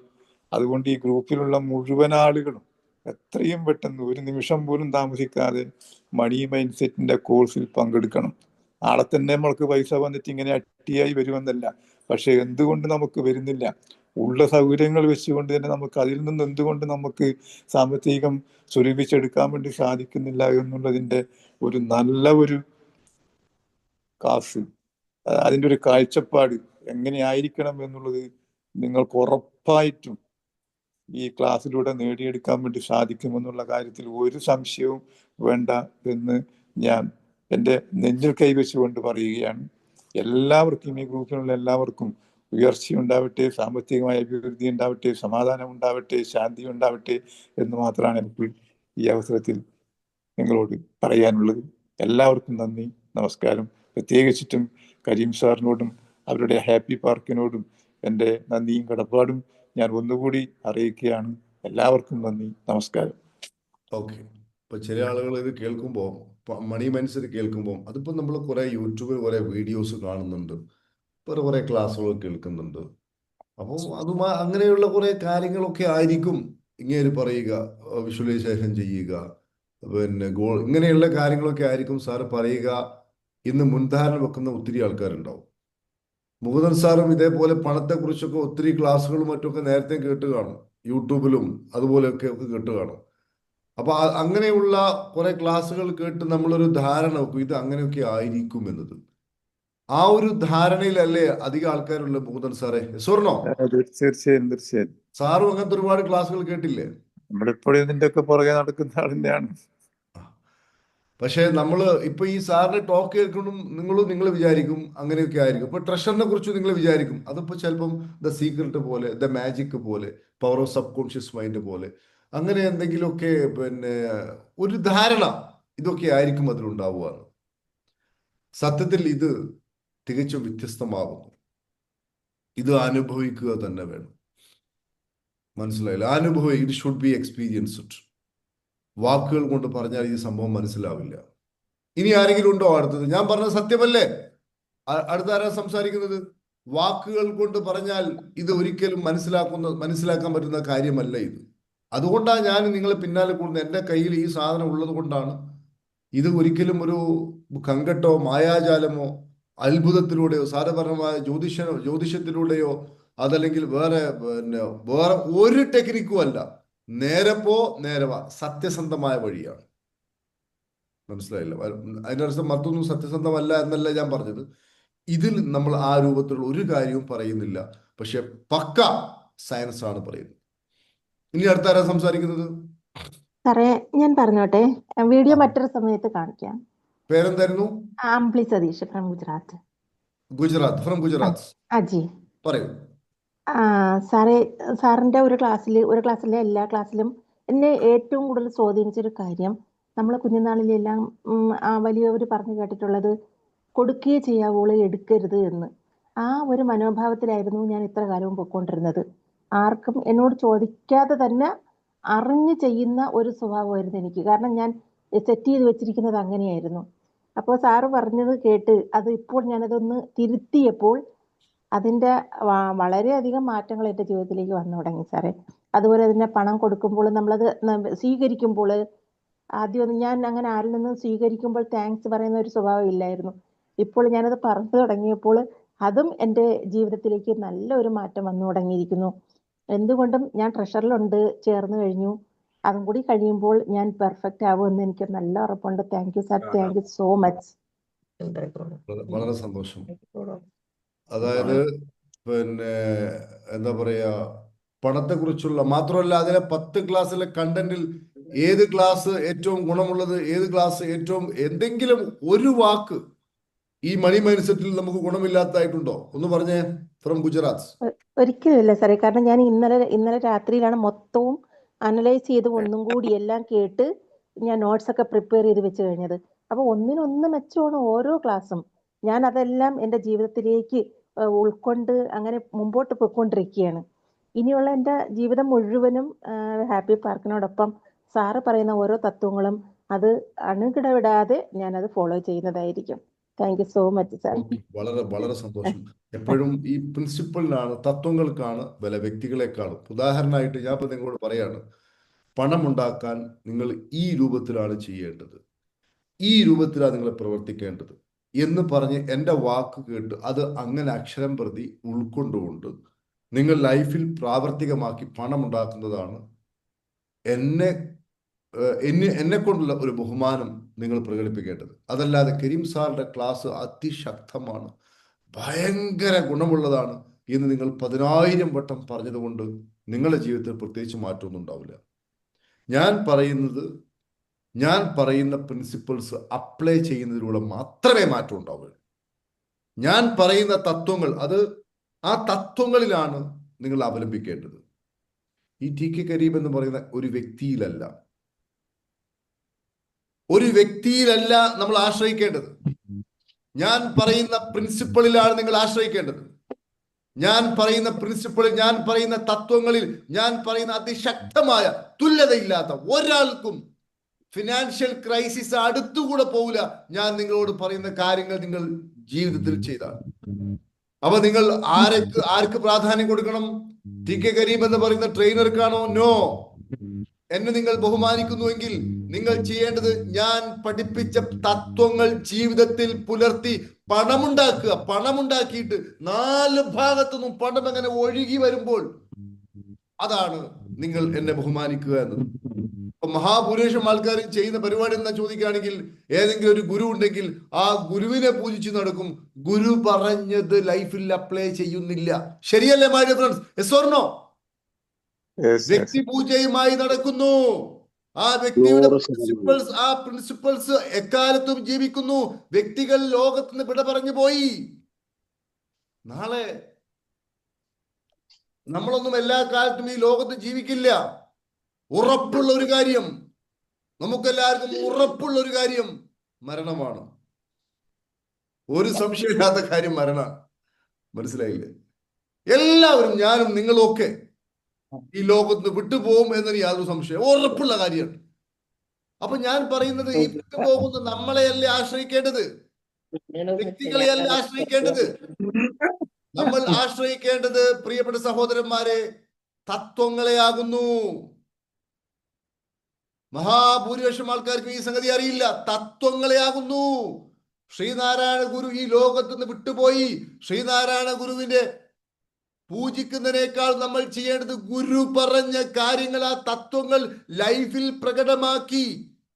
അതുകൊണ്ട് ഈ ഗ്രൂപ്പിലുള്ള മുഴുവൻ ആളുകളും എത്രയും പെട്ടെന്ന്, ഒരു നിമിഷം പോലും താമസിക്കാതെ മണി മൈൻഡ് സെറ്റിന്റെ കോഴ്സിൽ പങ്കെടുക്കണം. നാളെ തന്നെ നമ്മൾക്ക് പൈസ വന്നിട്ട് ഇങ്ങനെ അട്ടിയായി വരുമെന്നല്ല, പക്ഷെ എന്തുകൊണ്ട് നമുക്ക് വരുന്നില്ല? ഉള്ള സൗകര്യങ്ങൾ വെച്ചുകൊണ്ട് തന്നെ നമുക്ക് അതിൽ നിന്ന് എന്തുകൊണ്ട് നമുക്ക് സാമ്പത്തികം സ്വരൂപിച്ചെടുക്കാൻ വേണ്ടി സാധിക്കുന്നില്ല എന്നുള്ളതിന്റെ ഒരു നല്ല ക്ലാസ്, അതിൻ്റെ ഒരു കാഴ്ചപ്പാട് എങ്ങനെയായിരിക്കണം എന്നുള്ളത് നിങ്ങൾക്ക് ഉറപ്പായിട്ടും ഈ ക്ലാസ്സിലൂടെ നേടിയെടുക്കാൻ വേണ്ടി സാധിക്കുമെന്നുള്ള കാര്യത്തിൽ ഒരു സംശയവും വേണ്ട എന്ന് ഞാൻ എൻ്റെ നെഞ്ചിൽ കൈവച്ചുകൊണ്ട് പറയുകയാണ്. എല്ലാവർക്കും, ഈ ഗ്രൂപ്പിലുള്ള എല്ലാവർക്കും ഉയർച്ചയുണ്ടാവട്ടെ, സാമ്പത്തികമായ അഭിവൃദ്ധി ഉണ്ടാവട്ടെ, സമാധാനം ഉണ്ടാവട്ടെ, ശാന്തി ഉണ്ടാവട്ടെ എന്ന് മാത്രമാണ് എനിക്ക് ഈ അവസരത്തിൽ നിങ്ങളോട് പറയാനുള്ളത്. എല്ലാവർക്കും നന്ദി, നമസ്കാരം. പ്രത്യേകിച്ചിട്ടും കരീം സാറിനോടും അവരുടെ ഹാപ്പി പാർക്കിനോടും എൻ്റെ നന്ദിയും കടപ്പാടും ഞാൻ ഒന്നുകൂടി അറിയിക്കുകയാണ്. എല്ലാവർക്കും നന്ദി, നമസ്കാരം. ഓക്കെ. ഇപ്പൊ ചില ആളുകൾ ഇത് കേൾക്കുമ്പോൾ, മണി മൈൻഡ്സ് കേൾക്കുമ്പോൾ, അതിപ്പോ നമ്മൾ കുറെ യൂട്യൂബിൽ കുറെ വീഡിയോസ് കാണുന്നുണ്ട്, കുറെ ക്ലാസ്സുകൾ കേൾക്കുന്നുണ്ട്. അപ്പം അങ്ങനെയുള്ള കുറെ കാര്യങ്ങളൊക്കെ ആയിരിക്കും ഇങ്ങനെ പറയുക, വിഷ്വലൈസേഷൻ ചെയ്യുക, പിന്നെ ഇങ്ങനെയുള്ള കാര്യങ്ങളൊക്കെ ആയിരിക്കും സാറ് പറയുക എന്ന് മുൻധാരണ വെക്കുന്ന ഒത്തിരി ആൾക്കാരുണ്ടാവും. മുകുന്ദൻ സാറും ഇതേപോലെ പണത്തെക്കുറിച്ചൊക്കെ ഒത്തിരി ക്ലാസ്സുകളും മറ്റൊക്കെ നേരത്തെ കേട്ട് കാണും, യൂട്യൂബിലും അതുപോലെയൊക്കെ കേട്ട് കാണും. അപ്പൊ അങ്ങനെയുള്ള കുറെ ക്ലാസ്സുകൾ കേട്ട് നമ്മളൊരു ധാരണ വെക്കും ഇത് അങ്ങനെയൊക്കെ ആയിരിക്കും എന്നത്. ആ ഒരു ധാരണയിലല്ലേ അധികം ആൾക്കാരുള്ള മുകുന്ദൻ സാറേ? സ്വർണോ തീർച്ചയായും സാറും അങ്ങനത്തെ ഒരുപാട് ക്ലാസ്സുകൾ കേട്ടില്ലേ? നമ്മളിപ്പോഴും ഇതിന്റെ ഒക്കെ പുറകെ നടക്കുന്ന ആൾ തന്നെയാണ്. പക്ഷെ നമ്മൾ ഇപ്പൊ ഈ സാറിന്റെ ടോക്ക് കേൾക്കണം, നിങ്ങൾ വിചാരിക്കും അങ്ങനെയൊക്കെ ആയിരിക്കും. ഇപ്പൊ ട്രഷറിനെ കുറിച്ച് നിങ്ങൾ വിചാരിക്കും അതിപ്പോ ചിലപ്പം ദ സീക്രട്ട് പോലെ, ദ മാജിക് പോലെ, power of sub conscious mind പോലെ, അങ്ങനെ എന്തെങ്കിലുമൊക്കെ പിന്നെ ഒരു ധാരണ ഇതൊക്കെ ആയിരിക്കും അതിലുണ്ടാവുക. സത്യത്തിൽ ഇത് തികച്ചും വ്യത്യസ്തമാകുന്നു. ഇത് അനുഭവിക്കുക തന്നെ വേണം. മനസ്സിലായില്ല? It should be experienced. വാക്കുകൾ കൊണ്ട് പറഞ്ഞാൽ ഈ സംഭവം മനസ്സിലാവില്ല. ഇനി ആരെങ്കിലും ഉണ്ടോ അടുത്തത്? ഞാൻ പറഞ്ഞത് സത്യമല്ലേ? അടുത്ത ആരാ സംസാരിക്കുന്നത്? വാക്കുകൾ കൊണ്ട് പറഞ്ഞാൽ ഇത് ഒരിക്കലും മനസ്സിലാക്കാൻ പറ്റുന്ന കാര്യമല്ല ഇത്. അതുകൊണ്ടാണ് ഞാൻ നിങ്ങളെ പിന്നാലെ കൂടുന്നത്. എൻ്റെ കയ്യിൽ ഈ സാധനം ഉള്ളത് കൊണ്ടാണ്. ഇത് ഒരിക്കലും ഒരു കങ്കട്ടോ മായാജാലമോ അത്ഭുതത്തിലൂടെയോ സാധാരണമായ ജ്യോതിഷത്തിലൂടെയോ അതല്ലെങ്കിൽ വേറെ ഒരു ടെക്നിക്കും അല്ല. നേരവാ സത്യസന്ധമായ വഴിയാണ്. മനസ്സിലായില്ല? അതിൻ്റെ അർത്ഥം മറ്റൊന്നും സത്യസന്ധമല്ല എന്നല്ല ഞാൻ പറഞ്ഞത്. ഇതിൽ നമ്മൾ ആ രൂപത്തിലുള്ള ഒരു കാര്യവും പറയുന്നില്ല. പക്ഷെ പക്ക സയൻസ് ആണ് പറയുന്നത്. ഇനി അടുത്ത ആരാ സംസാരിക്കുന്നത്? സാറേ ഞാൻ പറഞ്ഞോട്ടെ, വീഡിയോ മറ്റൊരു സമയത്ത് കാണിക്കാം. പേരെന്തായിരുന്നു? അംബ്ലി സതീഷ് ഫ്രം ഗുജറാത്ത്. ഫ്രം ഗുജറാത്ത്. അജി പറയൂ. സാറേ, സാറിന്റെ ഒരു ക്ലാസ്സിലെ എല്ലാ ക്ലാസ്സിലും എന്നെ ഏറ്റവും കൂടുതൽ സ്വാധീനിച്ചൊരു കാര്യം, നമ്മൾ കുഞ്ഞുനാളിലെല്ലാം വലിയവർ പറഞ്ഞു കേട്ടിട്ടുള്ളത് കൊടുക്കുകയേ ചെയ്യാവുള്ളൂ, എടുക്കരുത് എന്ന്. ആ ഒരു മനോഭാവത്തിലായിരുന്നു ഞാൻ ഇത്ര കാലവും പൊയ്ക്കൊണ്ടിരുന്നത്. ആർക്കും എന്നോട് ചോദിക്കാതെ തന്നെ അറിഞ്ഞു ചെയ്യുന്ന ഒരു സ്വഭാവമായിരുന്നു എനിക്ക്. കാരണം ഞാൻ സെറ്റ് ചെയ്ത് വെച്ചിരിക്കുന്നത് അങ്ങനെയായിരുന്നു. അപ്പോൾ സാറ് പറഞ്ഞത് കേട്ട് അത് ഇപ്പോൾ ഞാനതൊന്ന് തിരുത്തിയപ്പോൾ അതിൻ്റെ വളരെയധികം മാറ്റങ്ങൾ എൻ്റെ ജീവിതത്തിലേക്ക് വന്നു തുടങ്ങി സാറേ. അതുപോലെ തന്നെ പണം കൊടുക്കുമ്പോൾ നമ്മളത് സ്വീകരിക്കുമ്പോൾ ആദ്യമൊന്നും ഞാൻ അങ്ങനെ ആരിൽ നിന്നും സ്വീകരിക്കുമ്പോൾ താങ്ക്സ് പറയുന്ന ഒരു സ്വഭാവം ഇല്ലായിരുന്നു. ഇപ്പോൾ ഞാനത് പറഞ്ഞു തുടങ്ങിയപ്പോൾ അതും എൻ്റെ ജീവിതത്തിലേക്ക് നല്ലൊരു മാറ്റം വന്നു തുടങ്ങിയിരിക്കുന്നു. എന്തുകൊണ്ടും ഞാൻ ട്രഷറിലുണ്ട്, ചേർന്ന് കഴിഞ്ഞു. അതും കൂടി കഴിയുമ്പോൾ ഞാൻ പെർഫെക്റ്റ് ആവുമെന്ന് എനിക്ക് നല്ല ഉറപ്പുണ്ട്. Thank you sir, thank you so much. വളരെ സന്തോഷം. അതായത് പിന്നെ എന്താ പറയാ, പണത്തെക്കുറിച്ചുള്ള മാത്രമല്ല, അതിലെ 10 ക്ലാസ്സിലെ കണ്ടന്റിൽ ഏത് ക്ലാസ് ഏറ്റവും ഗുണമുള്ളത്, ഏത് ക്ലാസ് ഏറ്റവും എന്തെങ്കിലും ഒരു വാക്ക് ഈ മണി മൈൻഡ് സെറ്റിൽ നമുക്ക് ഗുണമില്ലാത്തതായിട്ടുണ്ടോ? ഒന്ന് പറഞ്ഞേ. ഫ്രം ഗുജറാത്ത്. ഒരിക്കലുമില്ല സാറേ. കാരണം ഞാൻ ഇന്നലെ രാത്രിയിലാണ് മൊത്തവും അനലൈസ് ചെയ്ത് ഒന്നും കൂടി എല്ലാം കേട്ട് ഞാൻ നോട്ട്സ് ഒക്കെ പ്രിപ്പയർ ചെയ്ത് വെച്ച് കഴിഞ്ഞത്. അപ്പൊ ഒന്നിനൊന്ന് മെച്ചമാണ് ഓരോ ക്ലാസ്സും. ഞാൻ അതെല്ലാം എൻ്റെ ജീവിതത്തിലേക്ക് ഉൾക്കൊണ്ട് അങ്ങനെ മുമ്പോട്ട് പോയിക്കൊണ്ടിരിക്കുകയാണ്. ഇനിയുള്ള എൻ്റെ ജീവിതം മുഴുവനും ഹാപ്പി പാർക്കിനോടൊപ്പം സാറ് പറയുന്ന ഓരോ തത്വങ്ങളും അത് അണുകിടവിടാതെ ഞാനത് ഫോളോ ചെയ്യുന്നതായിരിക്കും. Thank you so much sir. വളരെ വളരെ സന്തോഷം. എപ്പോഴും ഈ പ്രിൻസിപ്പിളിനാണ്, തത്വങ്ങൾക്കാണ് വില, വ്യക്തികളെക്കാളും. ഉദാഹരണമായിട്ട് ഞാൻ ഇപ്പൊ നിങ്ങളോട് പറയാണ്, പണം ഉണ്ടാക്കാൻ നിങ്ങൾ ഈ രൂപത്തിലാണ് ചെയ്യേണ്ടത്, ഈ രൂപത്തിലാണ് നിങ്ങൾ പ്രവർത്തിക്കേണ്ടത് എന്ന് പറഞ്ഞ് എൻ്റെ വാക്ക് കേട്ട് അത് അങ്ങനെ അക്ഷരം പ്രതി ഉൾക്കൊണ്ടുകൊണ്ട് നിങ്ങൾ ലൈഫിൽ പ്രാവർത്തികമാക്കി പണം ഉണ്ടാക്കുന്നതാണ് എന്നെ കൊണ്ടുള്ള ഒരു ബഹുമാനം നിങ്ങൾ പ്രകടിപ്പിക്കേണ്ടത്. അതല്ലാതെ കരീം സാറിന്റെ ക്ലാസ് അതിശക്തമാണ്, ഭയങ്കര ഗുണമുള്ളതാണ് എന്ന് നിങ്ങൾ 10,000 വട്ടം പറഞ്ഞതുകൊണ്ട് നിങ്ങളുടെ ജീവിതത്തിൽ പ്രത്യേകിച്ച് മാറ്റമൊന്നും ഉണ്ടാവില്ല. ഞാൻ പറയുന്ന പ്രിൻസിപ്പിൾസ് അപ്ലൈ ചെയ്യുന്നതിലൂടെ മാത്രമേ മാറ്റം ഉണ്ടാവുകയുള്ളൂ. ഞാൻ പറയുന്ന തത്വങ്ങൾ, ആ തത്വങ്ങളിലാണ് നിങ്ങൾ അവലംബിക്കേണ്ടത്. ഈ ടി കെ കരീം എന്ന് പറയുന്ന ഒരു വ്യക്തിയിലല്ല. ഒരു വ്യക്തിയിലല്ല നമ്മൾ ആശ്രയിക്കേണ്ടത്. ഞാൻ പറയുന്ന പ്രിൻസിപ്പിളിലാണ് നിങ്ങൾ ആശ്രയിക്കേണ്ടത്. ഞാൻ പറയുന്ന പ്രിൻസിപ്പിളിൽ, ഞാൻ പറയുന്ന തത്വങ്ങളിൽ, ഞാൻ പറയുന്ന അതിശക്തമായ തുല്യതയില്ലാത്ത ഒരാൾക്കും ഫിനാൻഷ്യൽ ക്രൈസിസ് അടുത്തുകൂടെ പോവില്ല ഞാൻ നിങ്ങളോട് പറയുന്ന കാര്യങ്ങൾ നിങ്ങൾ ജീവിതത്തിൽ ചെയ്താൽ. അപ്പൊ നിങ്ങൾ ആർക്ക് പ്രാധാന്യം കൊടുക്കണം? ടി കെ കരീം എന്ന് പറയുന്ന ട്രെയിനർക്കാണോ? നോ. എന്നെ നിങ്ങൾ ബഹുമാനിക്കുന്നുവെങ്കിൽ നിങ്ങൾ ചെയ്യേണ്ടത് ഞാൻ പഠിപ്പിച്ച തത്വങ്ങൾ ജീവിതത്തിൽ പുലർത്തി പണമുണ്ടാക്കുക. പണമുണ്ടാക്കിയിട്ട് 4 ഭാഗത്തുനിന്നും പണം എങ്ങനെ ഒഴുകി വരുമ്പോൾ അതാണ് നിങ്ങൾ എന്നെ ബഹുമാനിക്കുക എന്നത്. അപ്പൊ മഹാഭൂരിപക്ഷം ആൾക്കാർ ചെയ്യുന്ന പരിപാടി എന്താ ചോദിക്കുകയാണെങ്കിൽ, ഏതെങ്കിലും ഒരു ഗുരു ഉണ്ടെങ്കിൽ ആ ഗുരുവിനെ പൂജിച്ച് നടക്കും. ഗുരു പറഞ്ഞത് ലൈഫിൽ അപ്ലൈ ചെയ്യുന്നില്ല. ശരിയല്ലേ my dear friends? Yes or no? വ്യക്തി പൂജയുമായി നടക്കുന്നു. ആ വ്യക്തിയുടെ പ്രിൻസിപ്പൾസ് എക്കാലത്തും ജീവിക്കുന്നു. വ്യക്തികൾ ലോകത്ത് നിന്ന് വിട പറഞ്ഞു പോയി. നാളെ നമ്മളൊന്നും എല്ലാ കാലത്തും ഈ ലോകത്ത് ജീവിക്കില്ല. ഉറപ്പുള്ള ഒരു കാര്യം, നമുക്കെല്ലാവർക്കും ഉറപ്പുള്ള ഒരു കാര്യം മരണമാണ്. ഒരു സംശയമില്ലാത്ത കാര്യം മരണമാണ്. മനസ്സിലായില്ലേ? എല്ലാവരും, ഞാനും നിങ്ങളും ഒക്കെ ഈ ലോകത്ത് വിട്ടുപോകും എന്നൊരു യാതൊരു സംശയം ഉറപ്പുള്ള കാര്യമാണ്. അപ്പൊ ഞാൻ പറയുന്നത്, ഈ വിട്ടുപോകുന്ന നമ്മളെയല്ലേ ആശ്രയിക്കേണ്ടത്, വ്യക്തികളെയല്ല ആശ്രയിക്കേണ്ടത്. നമ്മൾ ആശ്രയിക്കേണ്ടത്, പ്രിയപ്പെട്ട സഹോദരന്മാരെ, തത്വങ്ങളെയാകുന്നു. മഹാഭൂരിപക്ഷം ആൾക്കാർക്ക് ഈ സംഗതി അറിയില്ല. തത്വങ്ങളെയാകുന്നു. ശ്രീനാരായണ ഗുരു ഈ ലോകത്ത് നിന്ന് വിട്ടുപോയി. ശ്രീനാരായണ ഗുരുവിന്റെ പൂജിക്കുന്നതിനേക്കാൾ നമ്മൾ ചെയ്യേണ്ടത് ഗുരു പറഞ്ഞ കാര്യങ്ങൾ, ആ തത്വങ്ങൾ ലൈഫിൽ പ്രകടമാക്കി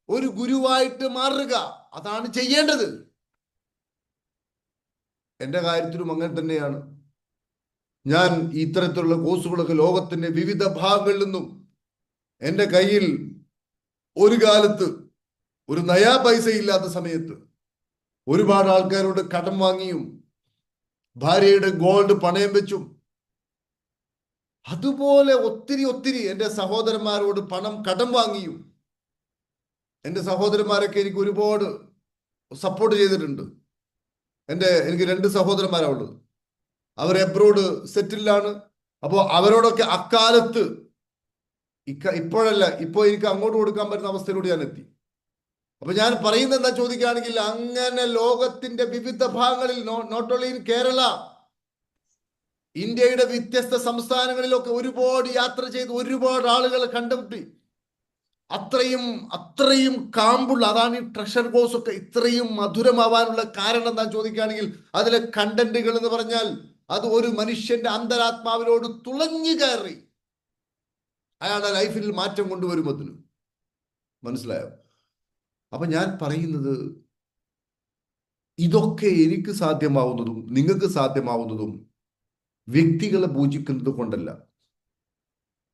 ഒരു ഗുരുവായിട്ട് മാറുക. അതാണ് ചെയ്യേണ്ടത്. എന്റെ കാര്യത്തിലും അങ്ങനെ തന്നെയാണ്. ഞാൻ ഇത്തരത്തിലുള്ള കോഴ്സുകളൊക്കെ ലോകത്തിന്റെ വിവിധ ഭാഗങ്ങളിൽ നിന്നും, എൻ്റെ കയ്യിൽ ഒരു കാലത്ത് ഒരു നയാ പൈസ ഇല്ലാത്ത സമയത്ത് ഒരുപാട് ആൾക്കാരോട് കടം വാങ്ങിയും ഭാര്യയുടെ ഗോൾഡ് പണയം വെച്ചും, അതുപോലെ ഒത്തിരി എൻ്റെ സഹോദരന്മാരോട് പണം കടം വാങ്ങിയും, എൻ്റെ സഹോദരന്മാരൊക്കെ എനിക്ക് ഒരുപാട് സപ്പോർട്ട് ചെയ്തിട്ടുണ്ട്. എനിക്ക് 2 സഹോദരന്മാരാണ് ഉള്ളത്. അവർ എബ്രോഡ് സെറ്റിലാണ്. അപ്പോൾ അവരോടൊക്കെ അക്കാലത്ത്, ഇപ്പോഴല്ല, ഇപ്പോൾ എനിക്ക് അങ്ങോട്ട് കൊടുക്കാൻ പറ്റുന്ന അവസ്ഥയിലൂടെ ഞാൻ എത്തി. അപ്പൊ ഞാൻ പറയുന്നത് എന്താ ചോദിക്കുകയാണെങ്കിൽ, അങ്ങനെ ലോകത്തിന്റെ വിവിധ ഭാഗങ്ങളിൽ, നോട്ട് ഓൺലി ഇൻ കേരള, ഇന്ത്യയുടെ വ്യത്യസ്ത സംസ്ഥാനങ്ങളിലൊക്കെ ഒരുപാട് യാത്ര ചെയ്ത് ഒരുപാട് ആളുകളെ കണ്ടുമുട്ടി. അത്രയും കാമ്പുള്ള, അതാണ് ഈ ട്രഷർ കോഴ്സ് ഒക്കെ ഇത്രയും മധുരമാവാനുള്ള കാരണം എന്താ ചോദിക്കുകയാണെങ്കിൽ, അതിലെ കണ്ടന്റുകൾ എന്ന് പറഞ്ഞാൽ അത് ഒരു മനുഷ്യന്റെ അന്തരാത്മാവിനോട് തുളഞ്ഞു കയറി അയാളുടെ ലൈഫിൽ മാറ്റം കൊണ്ടുവരുമ്പത്തിന്. മനസ്സിലായോ? അപ്പൊ ഞാൻ പറയുന്നത്, ഇതൊക്കെ എനിക്ക് സാധ്യമാവുന്നതും നിങ്ങൾക്ക് സാധ്യമാവുന്നതും വ്യക്തികളെ പൂജിക്കുന്നത് കൊണ്ടല്ല.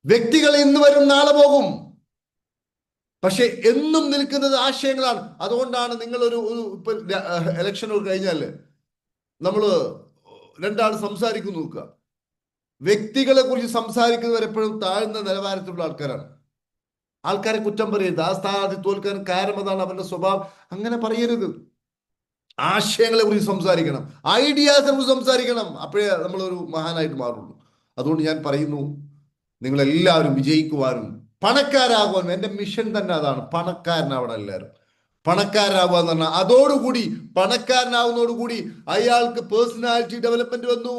വ്യക്തികൾ ഇന്ന് വരും, നാളെ പോകും. പക്ഷെ എന്നും നിൽക്കുന്നത് ആശയങ്ങളാണ്. അതുകൊണ്ടാണ് നിങ്ങൾ ഇപ്പൊ ഇലക്ഷൻ കഴിഞ്ഞാൽ നമ്മൾ 2 ആൾ സംസാരിക്കുന്നു നോക്കുക. വ്യക്തികളെ കുറിച്ച് സംസാരിക്കുന്നവർ എപ്പോഴും താഴ്ന്ന നിലവാരത്തിലുള്ള ആൾക്കാരാണ്. ആൾക്കാരെ കുറ്റം പറയരുത്. ആ സ്ഥാനാർത്ഥി തോൽക്കാൻ കാരണം അതാണ്, അവന്റെ സ്വഭാവം. അങ്ങനെ പറയരുത്. ആശയങ്ങളെ കുറിച്ച് സംസാരിക്കണം, ഐഡിയാസിനെ കുറിച്ച് സംസാരിക്കണം. അപ്പോഴേ നമ്മളൊരു മഹാനായിട്ട് മാറുള്ളൂ. അതുകൊണ്ട് ഞാൻ പറയുന്നു, നിങ്ങളെല്ലാവരും വിജയിക്കുവാനും പണക്കാരാകുവാനും, എൻ്റെ മിഷൻ തന്നെ അതാണ്. പണക്കാരനാവണം എല്ലാവരും. പണക്കാരനാവുക എന്ന് പറഞ്ഞാൽ, അതോടുകൂടി പണക്കാരനാവുന്നതോടുകൂടി അയാൾക്ക് പേഴ്സണാലിറ്റി ഡെവലപ്മെന്റ് വന്നു.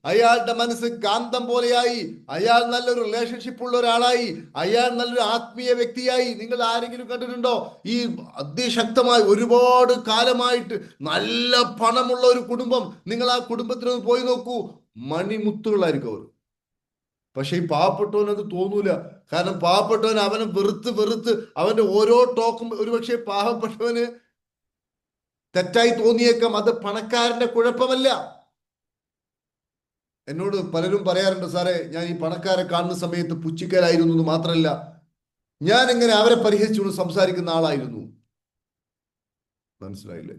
അയാളുടെ മനസ്സ് കാന്തം പോലെയായി. അയാൾ നല്ലൊരു റിലേഷൻഷിപ്പ് ഉള്ള ഒരാളായി. അയാൾ നല്ലൊരു ആത്മീയ വ്യക്തിയായി. നിങ്ങൾ ആരെങ്കിലും കണ്ടിട്ടുണ്ടോ? ഈ അതിശക്തമായി ഒരുപാട് കാലമായിട്ട് നല്ല പണമുള്ള ഒരു കുടുംബം, നിങ്ങൾ ആ കുടുംബത്തിനൊന്ന് പോയി നോക്കൂ, മണിമുത്തുകളായിരിക്കും അവർ. പക്ഷെ ഈ പാവപ്പെട്ടവനത് തോന്നൂല. കാരണം പാവപ്പെട്ടവൻ അവനെ വെറുത്ത് അവന്റെ ഓരോ ടോക്കും ഒരുപക്ഷെ പാവപ്പെട്ടവന് തെറ്റായി തോന്നിയേക്കാം. അത് പണക്കാരന്റെ കുഴപ്പമല്ല. എന്നോട് പലരും പറയാറുണ്ട്, സാറേ ഞാൻ ഈ പണക്കാരെ കാണുന്ന സമയത്ത് പുച്ഛിക്കലായിരുന്നു എന്ന് മാത്രമല്ല, ഞാൻ ഇങ്ങനെ അവരെ പരിഹസിച്ചുകൊണ്ട് സംസാരിക്കുന്ന ആളായിരുന്നു. മനസ്സിലായില്ലേ?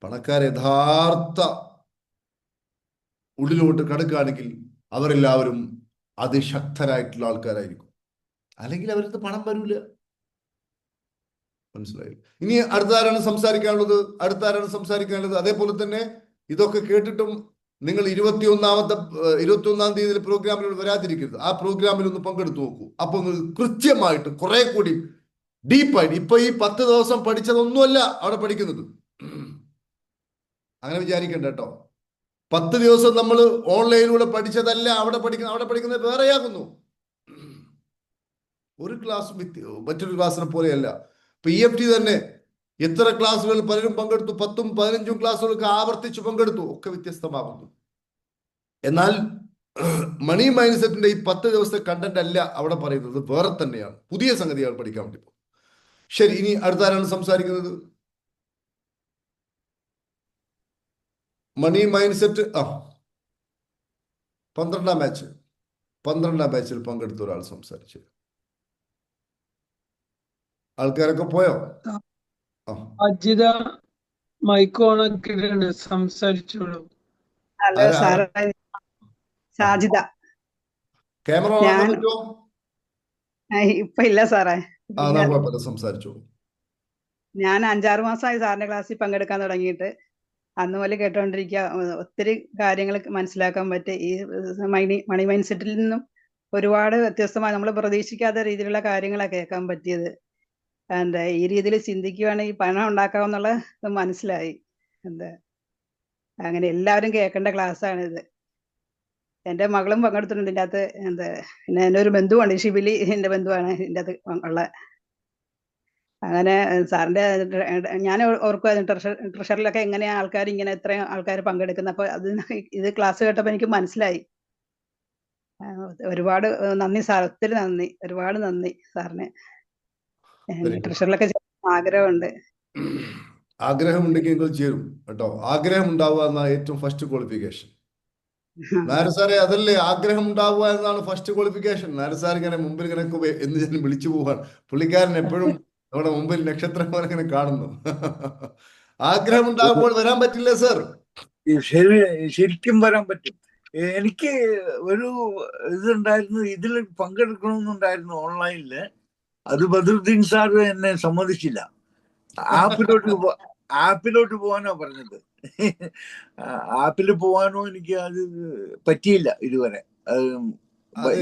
പണക്കാരെ യഥാർത്ഥ ഉള്ളിലോട്ട് കടക്കുകയാണെങ്കിൽ അവരെല്ലാവരും അതിശക്തരായിട്ടുള്ള ആൾക്കാരായിരിക്കും. അല്ലെങ്കിൽ അവർക്ക് പണം വരൂല. മനസ്സിലായി. ഇനി അടുത്താരാണ് സംസാരിക്കാനുള്ളത്? അതേപോലെ തന്നെ ഇതൊക്കെ കേട്ടിട്ടും നിങ്ങൾ 21-ാം തീയതി പ്രോഗ്രാമിൽ വരാതിരിക്കരുത്. ആ പ്രോഗ്രാമിൽ ഒന്ന് പങ്കെടുത്തു നോക്കൂ. അപ്പൊ കൃത്യമായിട്ട് കുറെ കൂടി ഡീപ്പായിട്ട് ഇപ്പൊ ഈ 10 ദിവസം പഠിച്ചതൊന്നുമല്ല അവിടെ പഠിക്കുന്നത്. അങ്ങനെ വിചാരിക്കണ്ട കേട്ടോ. 10 ദിവസം നമ്മൾ ഓൺലൈനിലൂടെ പഠിച്ചതല്ല അവിടെ പഠിക്കുന്നത് വേറെയാകുന്നു. ഒരു ക്ലാസ് മറ്റൊരു ക്ലാസ്സിനെ പോലെയല്ല. ഇപ്പൊ EFT തന്നെ എത്ര ക്ലാസ്സുകൾ പലരും പങ്കെടുത്തു, 10ഉം 15ഉം ക്ലാസ്സുകൾക്ക് ആവർത്തിച്ച് പങ്കെടുത്തു, ഒക്കെ വ്യത്യസ്തമാകുന്നു. എന്നാൽ മണി മൈൻഡ് സെറ്റിന്റെ ഈ 10 ദിവസത്തെ കണ്ടന്റ് അല്ല അവിടെ പറയുന്നത്, വേറെ തന്നെയാണ്, പുതിയ സംഗതിയാണ് പഠിക്കാൻ വേണ്ടി പോകും. ശരി, ഇനി അടുത്താരാണ് സംസാരിക്കുന്നത്? മണി മൈൻഡ് സെറ്റ് 12ാം ബാച്ചിൽ പങ്കെടുത്ത ഒരാൾ സംസാരിച്ചു. ആൾക്കാരൊക്കെ പോയോ? അജിത മൈക്ക് ഓണാക്കിയിട്ടുണ്ട്, സംസാരിച്ചോളൂ. ഹലോ സാറേ, സാജിദ. ക്യാമറ ഓൺ ആക്കാൻ പറ്റുമോ? ഇപ്പൊ ഇല്ല സാറേ. സംസാരിച്ചോളൂ. ഞാൻ 5-6 മാസമായി സാറിന്റെ ക്ലാസ്സിൽ പങ്കെടുക്കാൻ തുടങ്ങിയിട്ട്. അന്ന് പോലെ കേട്ടോണ്ടിരിക്കുക, ഒത്തിരി കാര്യങ്ങൾ മനസ്സിലാക്കാൻ പറ്റി. ഈ മണി മൈൻഡ് സെറ്റിൽ നിന്നും ഒരുപാട് വ്യത്യസ്തമായ, നമ്മൾ പ്രതീക്ഷിക്കാത്ത രീതിയിലുള്ള കാര്യങ്ങളാണ് കേൾക്കാൻ പറ്റിയത്. എന്താ ഈ രീതിയിൽ ചിന്തിക്കുകയാണെങ്കിൽ പണം ഉണ്ടാക്കാമെന്നുള്ളത് മനസ്സിലായി. എന്താ അങ്ങനെ എല്ലാവരും കേൾക്കേണ്ട ക്ലാസ്സാണിത്. എൻ്റെ മകളും പങ്കെടുത്തിട്ടുണ്ട് ഇതിൻ്റെ അകത്ത്. എന്താ പിന്നെ എൻ്റെ ഒരു ബന്ധുവാണ്, ഷിബിലി എൻ്റെ ബന്ധുവാണ് ഇതിൻ്റെ അകത്ത് ഉള്ള. അങ്ങനെ സാറിൻ്റെ ഞാൻ ഓർക്കുമായിരുന്നു ട്രഷറിലൊക്കെ എങ്ങനെയാ ആൾക്കാർ ഇങ്ങനെ ഇത്രയും ആൾക്കാർ പങ്കെടുക്കുന്നത്. അപ്പോൾ ഇത് ക്ലാസ് കേട്ടപ്പോൾ എനിക്ക് മനസ്സിലായി. ഒരുപാട് നന്ദി സാർ, ഒത്തിരി നന്ദി, ഒരുപാട് നന്ദി സാറിന്. ട്രഷറിലൊക്കെ ആഗ്രഹമുണ്ട്. ആഗ്രഹമുണ്ടെങ്കിൽ നിങ്ങൾ ചേരും കേട്ടോ. ആഗ്രഹം ഉണ്ടാവുക എന്ന ഏറ്റവും ഫസ്റ്റ് ക്വാളിഫിക്കേഷൻ. നായർ സാറെ, അതല്ലേ ആഗ്രഹം ഉണ്ടാവുക എന്നതാണ് ഫസ്റ്റ് ക്വാളിഫിക്കേഷൻ. നായർ സാർ ഇങ്ങനെ മുമ്പിൽ ഇങ്ങനെ എന്ന് ഞാൻ വിളിച്ചു പോവാൻ, പുള്ളിക്കാരൻ എപ്പോഴും നമ്മുടെ മുമ്പിൽ നക്ഷത്രം പോലെ ഇങ്ങനെ കാണുന്നു. ആഗ്രഹം ഉണ്ടാകുമ്പോൾ വരാൻ പറ്റില്ല സർ? ശരിക്കും വരാൻ പറ്റും. എനിക്ക് ഒരു ഇതുണ്ടായിരുന്നു, ഇതിൽ പങ്കെടുക്കണമെന്നുണ്ടായിരുന്നു ഓൺലൈനില്. അത് ബദറുദ്ദീൻ സാർ എന്നെ സമ്മതിച്ചില്ല. ആപ്പിലോട്ട് പോകാനോ പറഞ്ഞത്. ആപ്പിൽ പോകാനോ എനിക്ക് അത് പറ്റിയില്ല ഇതുവരെ.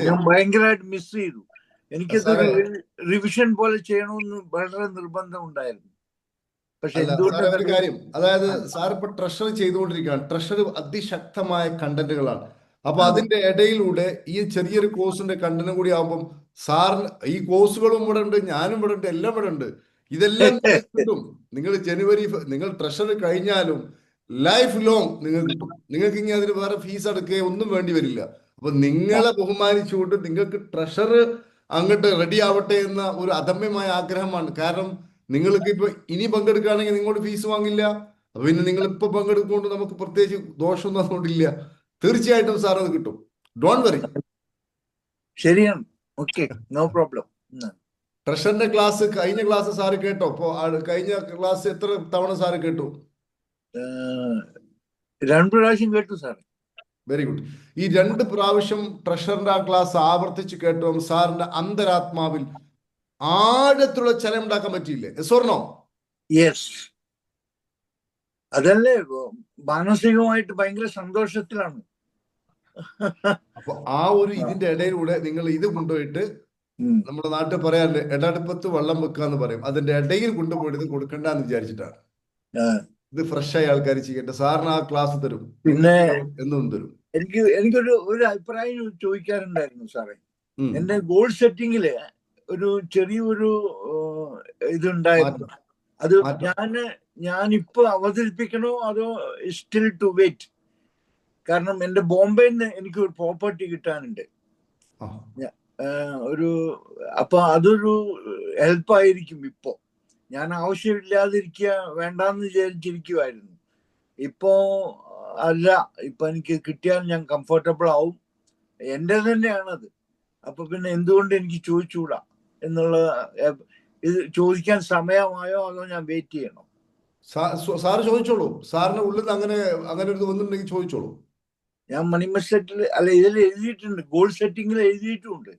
ഞാൻ ഭയങ്കരമായിട്ട് മിസ് ചെയ്തു. എനിക്കത് റിവിഷൻ പോലെ ചെയ്യണമെന്ന് വളരെ നിർബന്ധം ഉണ്ടായിരുന്നു. പക്ഷെ ഒരു കാര്യം, അതായത് സാർ ഇപ്പൊ ട്രഷർ ചെയ്തുകൊണ്ടിരിക്കുകയാണ്. ട്രഷർ അതിശക്തമായ കണ്ടന്റുകളാണ്. അപ്പൊ അതിന്റെ ഇടയിലൂടെ ഈ ചെറിയൊരു കോഴ്സിന്റെ കണ്ടന്റ് കൂടി ആവുമ്പം സാറിന് ഈ കോഴ്സുകളും ഇവിടെ ഉണ്ട്, ഞാനും ഇവിടെ ഉണ്ട്, എല്ലാം ഇവിടെ ഉണ്ട്. ഇതെല്ലാം കിട്ടും. നിങ്ങൾ നിങ്ങൾ ട്രഷർ കഴിഞ്ഞാലും ലൈഫ് ലോങ് നിങ്ങൾക്ക് കിട്ടും. നിങ്ങൾക്ക് ഇനി അതിന് വേറെ ഫീസ് അടക്കുകയോ ഒന്നും വേണ്ടി വരില്ല. അപ്പൊ നിങ്ങളെ ബഹുമാനിച്ചുകൊണ്ട് നിങ്ങൾക്ക് ട്രഷർ അങ്ങോട്ട് റെഡി ആവട്ടെ എന്ന ഒരു അദമ്യമായ ആഗ്രഹമാണ്. കാരണം നിങ്ങൾക്ക് ഇപ്പൊ ഇനി പങ്കെടുക്കുകയാണെങ്കിൽ നിങ്ങളോട് ഫീസ് വാങ്ങില്ല. അപ്പൊ പിന്നെ നിങ്ങൾ ഇപ്പൊ പങ്കെടുക്കൊണ്ട് നമുക്ക് പ്രത്യേകിച്ച് ദോഷമൊന്നും അതുകൊണ്ടില്ല. തീർച്ചയായിട്ടും സാർ അത് കിട്ടും. Don't worry. ശരിയാണ്, ഓക്കെ, നോ പ്രോബ്ലം. ട്രഷറിന്റെ ക്ലാസ്, കഴിഞ്ഞ ക്ലാസ് സാറ് കേട്ടോ? ഇപ്പൊ കഴിഞ്ഞ ക്ലാസ് എത്ര തവണ സാറ് കേട്ടു? 2 പ്രാവശ്യം കേട്ടു സാർ. Very good. ഈ 2 പ്രാവശ്യം ട്രഷറിന്റെ ആ ക്ലാസ് ആവർത്തിച്ച് കേട്ടോ സാറിന്റെ അന്തരാത്മാവിൽ ആഴത്തുള്ള ചലനം ഉണ്ടാക്കാൻ പറ്റിയില്ലേ? സ്വർണോ? യെസ്, അതല്ലേ, മാനസികമായിട്ട് ഭയങ്കര സന്തോഷത്തിലാണ്. അപ്പൊ ആ ഒരു ഇതിന്റെ ഇടയിലൂടെ നിങ്ങൾ ഇത് കൊണ്ടുപോയിട്ട്, നമ്മുടെ നാട്ടിൽ പറയാറില്ലേ എടടുപ്പത്ത് വെള്ളം വെക്കാന്ന് പറയും, അതിന്റെ ഇടയിൽ കൊണ്ടുപോയിട്ട് കൊടുക്കണ്ടെന്ന് വിചാരിച്ചിട്ടാണ്. ഇത് ഫ്രഷ് ആയ ആൾക്കാർ ചെയ്യേണ്ട. സാറിന് ആ ക്ലാസ് തരും, പിന്നെ എന്നും തരും. എനിക്കൊരു അഭിപ്രായം ചോദിക്കാറുണ്ടായിരുന്നു സാറേ. എന്റെ ഗോൾ സെറ്റിങ്ങില് ഒരു ചെറിയൊരു ഇതുണ്ടായിരുന്നു. അത് ഞാനിപ്പോ അവതരിപ്പിക്കണോ അതോ സ്റ്റിൽ ടു വെയിറ്റ്? കാരണം എന്റെ ബോംബെയിൽ നിന്ന് എനിക്ക് ഒരു പ്രോപ്പർട്ടി കിട്ടാനുണ്ട്. അപ്പൊ അതൊരു ഹെൽപ്പായിരിക്കും. ഇപ്പോ ഞാൻ ആവശ്യമില്ലാതിരിക്കുക, വേണ്ടാന്ന് വിചാരിച്ചിരിക്കുമായിരുന്നു. ഇപ്പോ അല്ല, ഇപ്പൊ എനിക്ക് കിട്ടിയാൽ ഞാൻ കംഫർട്ടബിൾ ആവും. എൻ്റെ തന്നെയാണത്. അപ്പൊ പിന്നെ എന്തുകൊണ്ട് എനിക്ക് ചോദിച്ചുകൂടാ എന്നുള്ള, ഇത് ചോദിക്കാൻ സമയമായോ അതോ ഞാൻ വെയിറ്റ് ചെയ്യണോ? സാറ് ചോദിച്ചോളൂ. സാറിന്റെ ഉള്ളിൽ അങ്ങനെ ഒരു വന്നിട്ടുണ്ടെങ്കിൽ ചോദിച്ചോളൂ. ഞാൻ മണിമൈൻഡ് സെറ്റിൽ അല്ല, ഇതിൽ എഴുതിയിട്ടുണ്ട്, ഗോൾ സെറ്റിംഗിൽ എഴുതിയിട്ടുമുണ്ട്,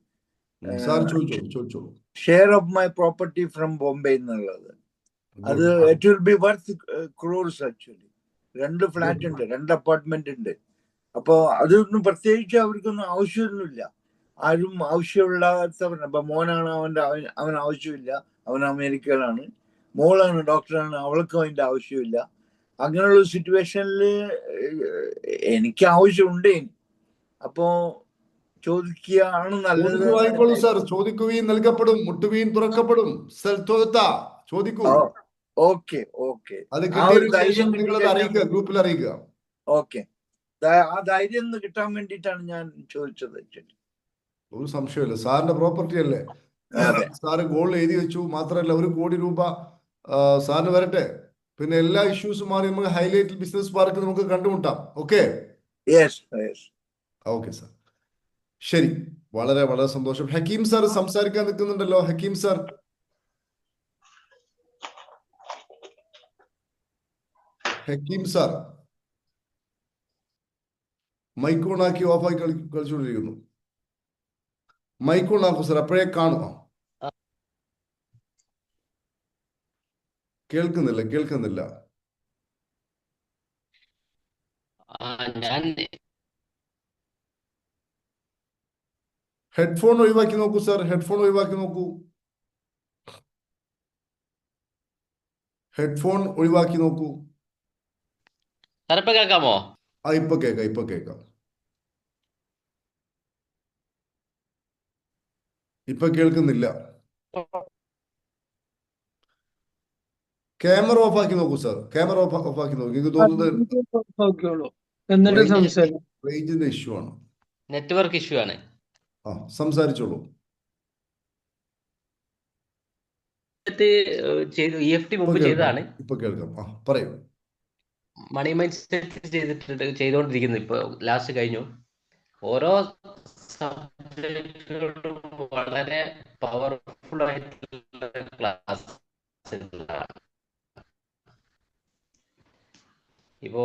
സാർ ചോദിച്ചോളൂ. Share of my property from Bombay എന്നുള്ളത്. അത് good it will be worth crores actually. 2 flat ഉണ്ട്, 2 അപ്പാർട്ട്മെന്റ് ഉണ്ട്. അപ്പൊ അതൊന്നും പ്രത്യേകിച്ച് അവർക്കൊന്നും ആവശ്യമൊന്നുമില്ല. ആരും ആവശ്യമില്ലാത്തവർ. അപ്പൊ മോനാണ് അവൻ ആവശ്യമില്ല, അവൻ അമേരിക്കയിലാണ്. മോളാണ് ഡോക്ടറാണ്, അവൾക്കും അതിന്റെ ആവശ്യമില്ല. അങ്ങനെയുള്ള സിറ്റുവേഷനിൽ എനിക്ക് ആവശ്യമുണ്ട്. അപ്പോ ചോദിക്കുകയാണ് നല്ലത്. ചോദിക്കുവായിക്കോളൂ സാർ. ചോദിക്കുകയും നൽകപ്പെടും, മുട്ടുകയും തുറക്കപ്പെടും. ചോദിക്കൂ. Okay okay. അത് ആ ഒരു കിട്ടിയതിനു ധൈര്യം ശേഷം നിങ്ങൾ അത് അറിയിക്കുക, ഗ്രൂപ്പിൽ അറിയിക്കുക. ഓക്കെ. ആ ധൈര്യം ഒന്ന് കിട്ടാൻ വേണ്ടിയിട്ടാണ് ഞാൻ ചോദിച്ചത്. ഒരു സംശയമില്ല, സാറിന്റെ പ്രോപ്പർട്ടി അല്ലേ. അതെ. സാറ് ഗോൾഡ് എഴുതി വെച്ചു. മാത്രമല്ല 1 കോടി രൂപ സാറിന് വരട്ടെ. പിന്നെ എല്ലാ ഇഷ്യൂസും മാറി നമുക്ക് ഹൈലൈറ്റ് ബിസിനസ് പാർക്ക് നമുക്ക് കണ്ടുമുട്ടാം. Okay okay sir. ശരി, വളരെ വളരെ സന്തോഷം. ഹക്കീം സാർ സംസാരിക്കാൻ നിൽക്കുന്നുണ്ടല്ലോ. ഹക്കീം സാർ, മൈക്ക് ഓണാക്കി ഓഫാക്കി കളിച്ചുകൊണ്ടിരിക്കുന്നു. മൈക്ക് ഓണാക്കൂ സാർ, അപ്പോഴേ കാണുമോ? കേൾക്കുന്നില്ല. ഹെഡ്ഫോൺ ഒഴിവാക്കി നോക്കൂ സാർ, ഹെഡ്ഫോൺ ഒഴിവാക്കി നോക്കൂ. കേൾക്കാമോ? ഇപ്പൊ കേൾക്കാം. ഇപ്പൊ കേൾക്കുന്നില്ല. ക്യാമറ ഓഫ് ആക്കി നോക്കൂ സാർ, ക്യാമറ ഓഫ് ആക്കി നോക്കൂ. എനിക്ക് തോന്നുന്നത് എന്നിട്ട് സംസാരിക്കും. റേഞ്ചിന്റെ ഇഷ്യൂ ആണ്, നെറ്റ്വർക്ക് ഇഷ്യൂ ആണ്. സംസാരിച്ചോളൂ. EFT മുമ്പ് ചെയ്തതാണ്. ഇപ്പൊ കേൾക്കാം. പറയൂ. മണി മൈൻഡ് ചെയ്തുകൊണ്ടിരിക്കുന്നു. ഇപ്പൊ ലാസ്റ്റ് കഴിഞ്ഞു. ഓരോ സബ്ജക്റ്റുകളും വളരെ പവർഫുൾ ആയിട്ടുള്ള ക്ലാസ്. ഇപ്പോ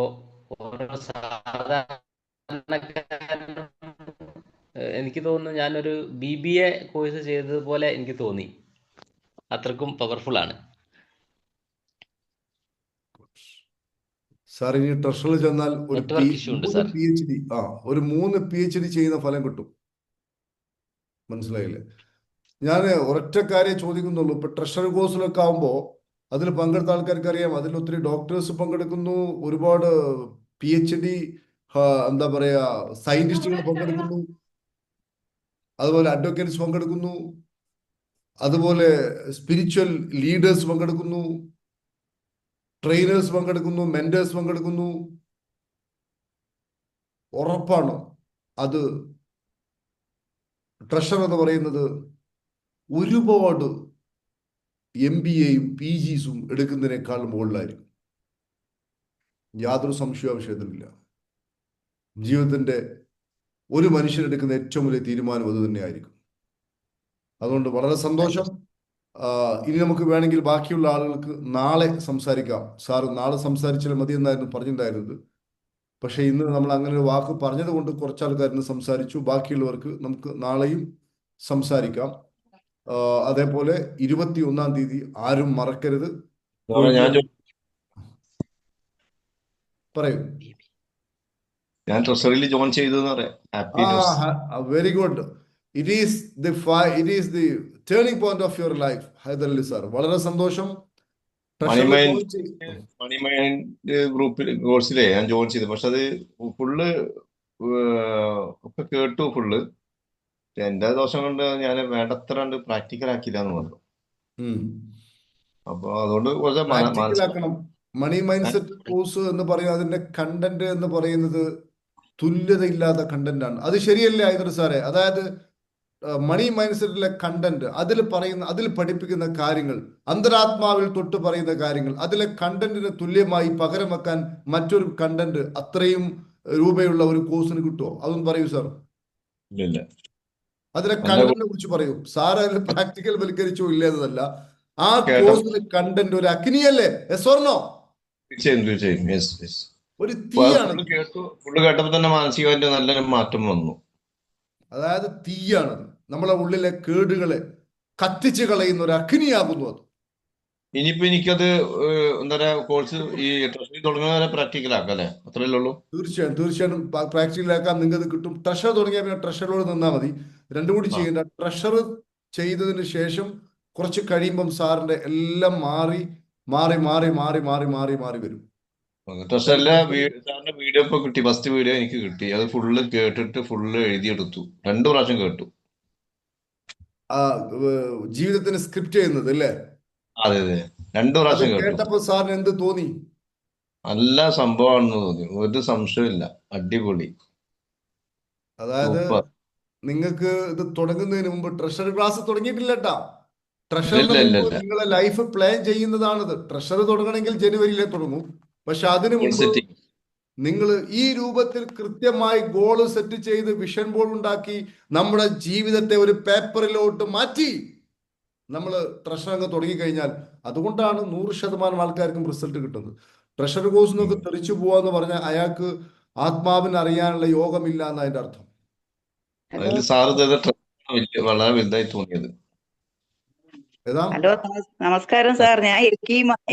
ഓരോ സാധാരണക്കാരനും എനിക്ക് തോന്നുന്നു ഞാനൊരു BBA കോഴ്സ് ചെയ്തതുപോലെ എനിക്ക് തോന്നി. അത്രക്കും പവർഫുൾ ആണ് സാർ. ഇനി ട്രഷറിൽ ചെന്നാൽ ഒരു മൂന്ന് PhD ചെയ്യുന്ന ഫലം കിട്ടും. മനസ്സിലായില്ലേ? ഞാൻ ഒരൊറ്റ കാര്യം ചോദിക്കുന്നുള്ളൂ. ഇപ്പൊ ട്രഷറി കോഴ്സിലൊക്കെ ആവുമ്പോൾ അതിൽ പങ്കെടുത്ത ആൾക്കാർക്ക് അറിയാം, അതിൽ ഒത്തിരി ഡോക്ടേഴ്സ് പങ്കെടുക്കുന്നു, ഒരുപാട് PhD എന്താ പറയാ സയന്റിസ്റ്റുകൾ പങ്കെടുക്കുന്നു, അതുപോലെ അഡ്വക്കേറ്റ്സ് പങ്കെടുക്കുന്നു, അതുപോലെ സ്പിരിച്വൽ ലീഡേഴ്സ് പങ്കെടുക്കുന്നു, ട്രെയിനേഴ്സ് പങ്കെടുക്കുന്നു, മെന്റേഴ്സ് പങ്കെടുക്കുന്നു. ഉറപ്പാണ് അത് ട്രഷർ എന്ന് പറയുന്നത് ഒരുപാട് MBAയും PGസും എടുക്കുന്നതിനേക്കാൾ മുകളിലായിരിക്കും. യാതൊരു സംശയ വിഷയത്തിലില്ല. ജീവിതത്തിന്റെ ഒരു മനുഷ്യനെടുക്കുന്ന ഏറ്റവും വലിയ തീരുമാനം അത് തന്നെയായിരിക്കും. അതുകൊണ്ട് വളരെ സന്തോഷം. ഇനി നമുക്ക് വേണമെങ്കിൽ ബാക്കിയുള്ള ആളുകൾക്ക് നാളെ സംസാരിക്കാം. സാർ നാളെ സംസാരിച്ചാൽ മതി എന്നായിരുന്നു പറഞ്ഞിട്ടുണ്ടായിരുന്നത്. പക്ഷെ ഇന്ന് നമ്മൾ അങ്ങനെ ഒരു വാക്ക് പറഞ്ഞത് കൊണ്ട് കുറച്ച് ആൾക്കാരിന്ന് സംസാരിച്ചു. ബാക്കിയുള്ളവർക്ക് നമുക്ക് നാളെയും സംസാരിക്കാം. അതേപോലെ 21-ാം തീയതി ആരും മറക്കരുത്. പറയൂ. ഞാൻ ട്രഷറിയിൽ ജോയിൻ ചെയ്തു. Very good. It is the turning point of your life. Hyderali sir, വളരെ സന്തോഷം. മണി മൈൻഡ് ഗ്രൂപ്പിൽ കോഴ്സിലെ ഞാൻ ജോയിൻ ചെയ്തു. പക്ഷെ അത് ഫുള്ള് ഒക്കെ കേട്ടു ഫുള്ള്. എന്റെ ദോഷം കൊണ്ട് ഞാൻ വേണ്ടത്ര പ്രാക്ടിക്കൽ ആക്കിയില്ല എന്ന് പറഞ്ഞു. അപ്പൊ അതുകൊണ്ട് പ്രാക്ടിക്കലാക്കണം. മണി മൈൻഡ് സെറ്റ് കോഴ്സ് എന്ന് പറയുന്നത് അതിന്റെ കണ്ടന്റ് എന്ന് പറയുന്നത് തുല്യതയില്ലാത്ത കണ്ടന്റ് ആണ്. അത് ശരിയല്ലേ ഹൈദർ സാറേ? അതായത് മണി മൈൻഡ് സെറ്റിലെ കണ്ടന്റ്, അതിൽ പഠിപ്പിക്കുന്ന കാര്യങ്ങൾ, അന്തരാത്മാവിൽ തൊട്ട് പറയുന്ന കാര്യങ്ങൾ, അതിലെ കണ്ടന്റിന് തുല്യമായി പകരം വെക്കാൻ മറ്റൊരു കണ്ടന്റ് അത്രയും രൂപയുള്ള ഒരു കോഴ്സിന് കിട്ടുമോ? അതൊന്നും പറയൂ സാർ. അതിലെ കണ്ടന്റിനെ കുറിച്ച് പറയൂ സാർ. അതിൽ പ്രാക്ടിക്കൽ വൽക്കരിച്ചോ ഇല്ലേന്നതല്ല, ആ കോഴ്സിലെ കണ്ടന്റ് ഒരു അഗ്നിയല്ലേ? എസ്വർണോ ഒരു തീയാണ്. ഫുള്ള് കേട്ടപ്പോ തന്നെ മാനസികമായിട്ട് നല്ലൊരു മാറ്റം വന്നു. അതായത് തീയാണത്. നമ്മളെ ഉള്ളിലെ കേടുകളെ കത്തിച്ച് കളയുന്ന ഒരു അഗ്നിയാകുന്നു അത്. ഇനിയിപ്പോ എനിക്കത് എന്താ പറയാ കോഴ്സ് ഈ ട്രഷറി തുടങ്ങുന്ന വരെ പ്രാക്ടിക്കൽ ആക്കാം അല്ലേ? അത്രയല്ലേ ഉള്ളൂ? തീർച്ചയായും പ്രാക്ടിക്കലാക്കാൻ നിങ്ങൾക്ക് അത് കിട്ടും. ട്രഷർ തുടങ്ങിയാൽ പിന്നെ ട്രഷറിനോട് നിന്നാൽ മതി. രണ്ടും കൂടി ചെയ്യേണ്ട. ട്രഷർ ചെയ്തതിന് ശേഷം കുറച്ച് കഴിയുമ്പം സാറിന്റെ എല്ലാം മാറി മാറി മാറി മാറി മാറി മാറി മാറി വരും. ട്രഷറിലെ സാറിന്റെ വീഡിയോ ഇപ്പൊ കിട്ടി. ഫസ്റ്റ് വീഡിയോ എനിക്ക് കിട്ടി. അത് ഫുള്ള് കേട്ടിട്ട് ഫുള്ള് എഴുതിയെടുത്തു. 2 പ്രാവശ്യം കേട്ടു. ജീവിതത്തിന് സ്ക്രിപ്റ്റ് ചെയ്യുന്നത് അല്ലേ? അതെ അതെ, 2 അത് പ്രാവശ്യം കേട്ടു. കേട്ടപ്പോ സാറിന് എന്ത് തോന്നി? നല്ല സംഭവമാണെന്ന് തോന്നി, ഒരു സംശയമില്ല. അടിപൊളി, അതായത് സൂപ്പർ. നിങ്ങൾക്ക് ഇത് തുടങ്ങുന്നതിന് മുമ്പ് ട്രഷറി ക്ലാസ് തുടങ്ങിയിട്ടില്ല കേട്ടാ. ട്രഷറിന് ഇല്ല ഇല്ല മുമ്പ് ഇല്ല, നിങ്ങളെ ലൈഫ് പ്ലാൻ ചെയ്യുന്നതാണിത്. ട്രഷർ തുടങ്ങണമെങ്കിൽ ജനുവരിയിലെ തുടങ്ങും. പക്ഷെ അതിനു ഗോൾ മുമ്പ് സെറ്റിംഗ്. നിങ്ങൾ ഈ രൂപത്തിൽ കൃത്യമായി ഗോൾ സെറ്റ് ചെയ്ത് വിഷൻ ബോർഡ് ഉണ്ടാക്കി നമ്മുടെ ജീവിതത്തെ ഒരു പേപ്പറിലോട്ട് മാറ്റി നമ്മൾ ട്രഷർ അങ്ങ് തുടങ്ങിക്കഴിഞ്ഞാൽ, അതുകൊണ്ടാണ് 100% ആൾക്കാർക്കും റിസൾട്ട് കിട്ടുന്നത്. ട്രഷർ കോഴ്സ് നോക്ക് തെറിച്ചു പോവാന്ന് പറഞ്ഞാൽ അയാൾക്ക് ആത്മാവിന് അറിയാനുള്ള യോഗമില്ല എന്ന് അതിന്റെ അർത്ഥം. അതിൽ സാറ് ചെയ്ത വളരെ വലുതായി തോന്നിയത്. ഏതാ? ഹലോ, നമസ്കാരം സാർ. ഞാൻ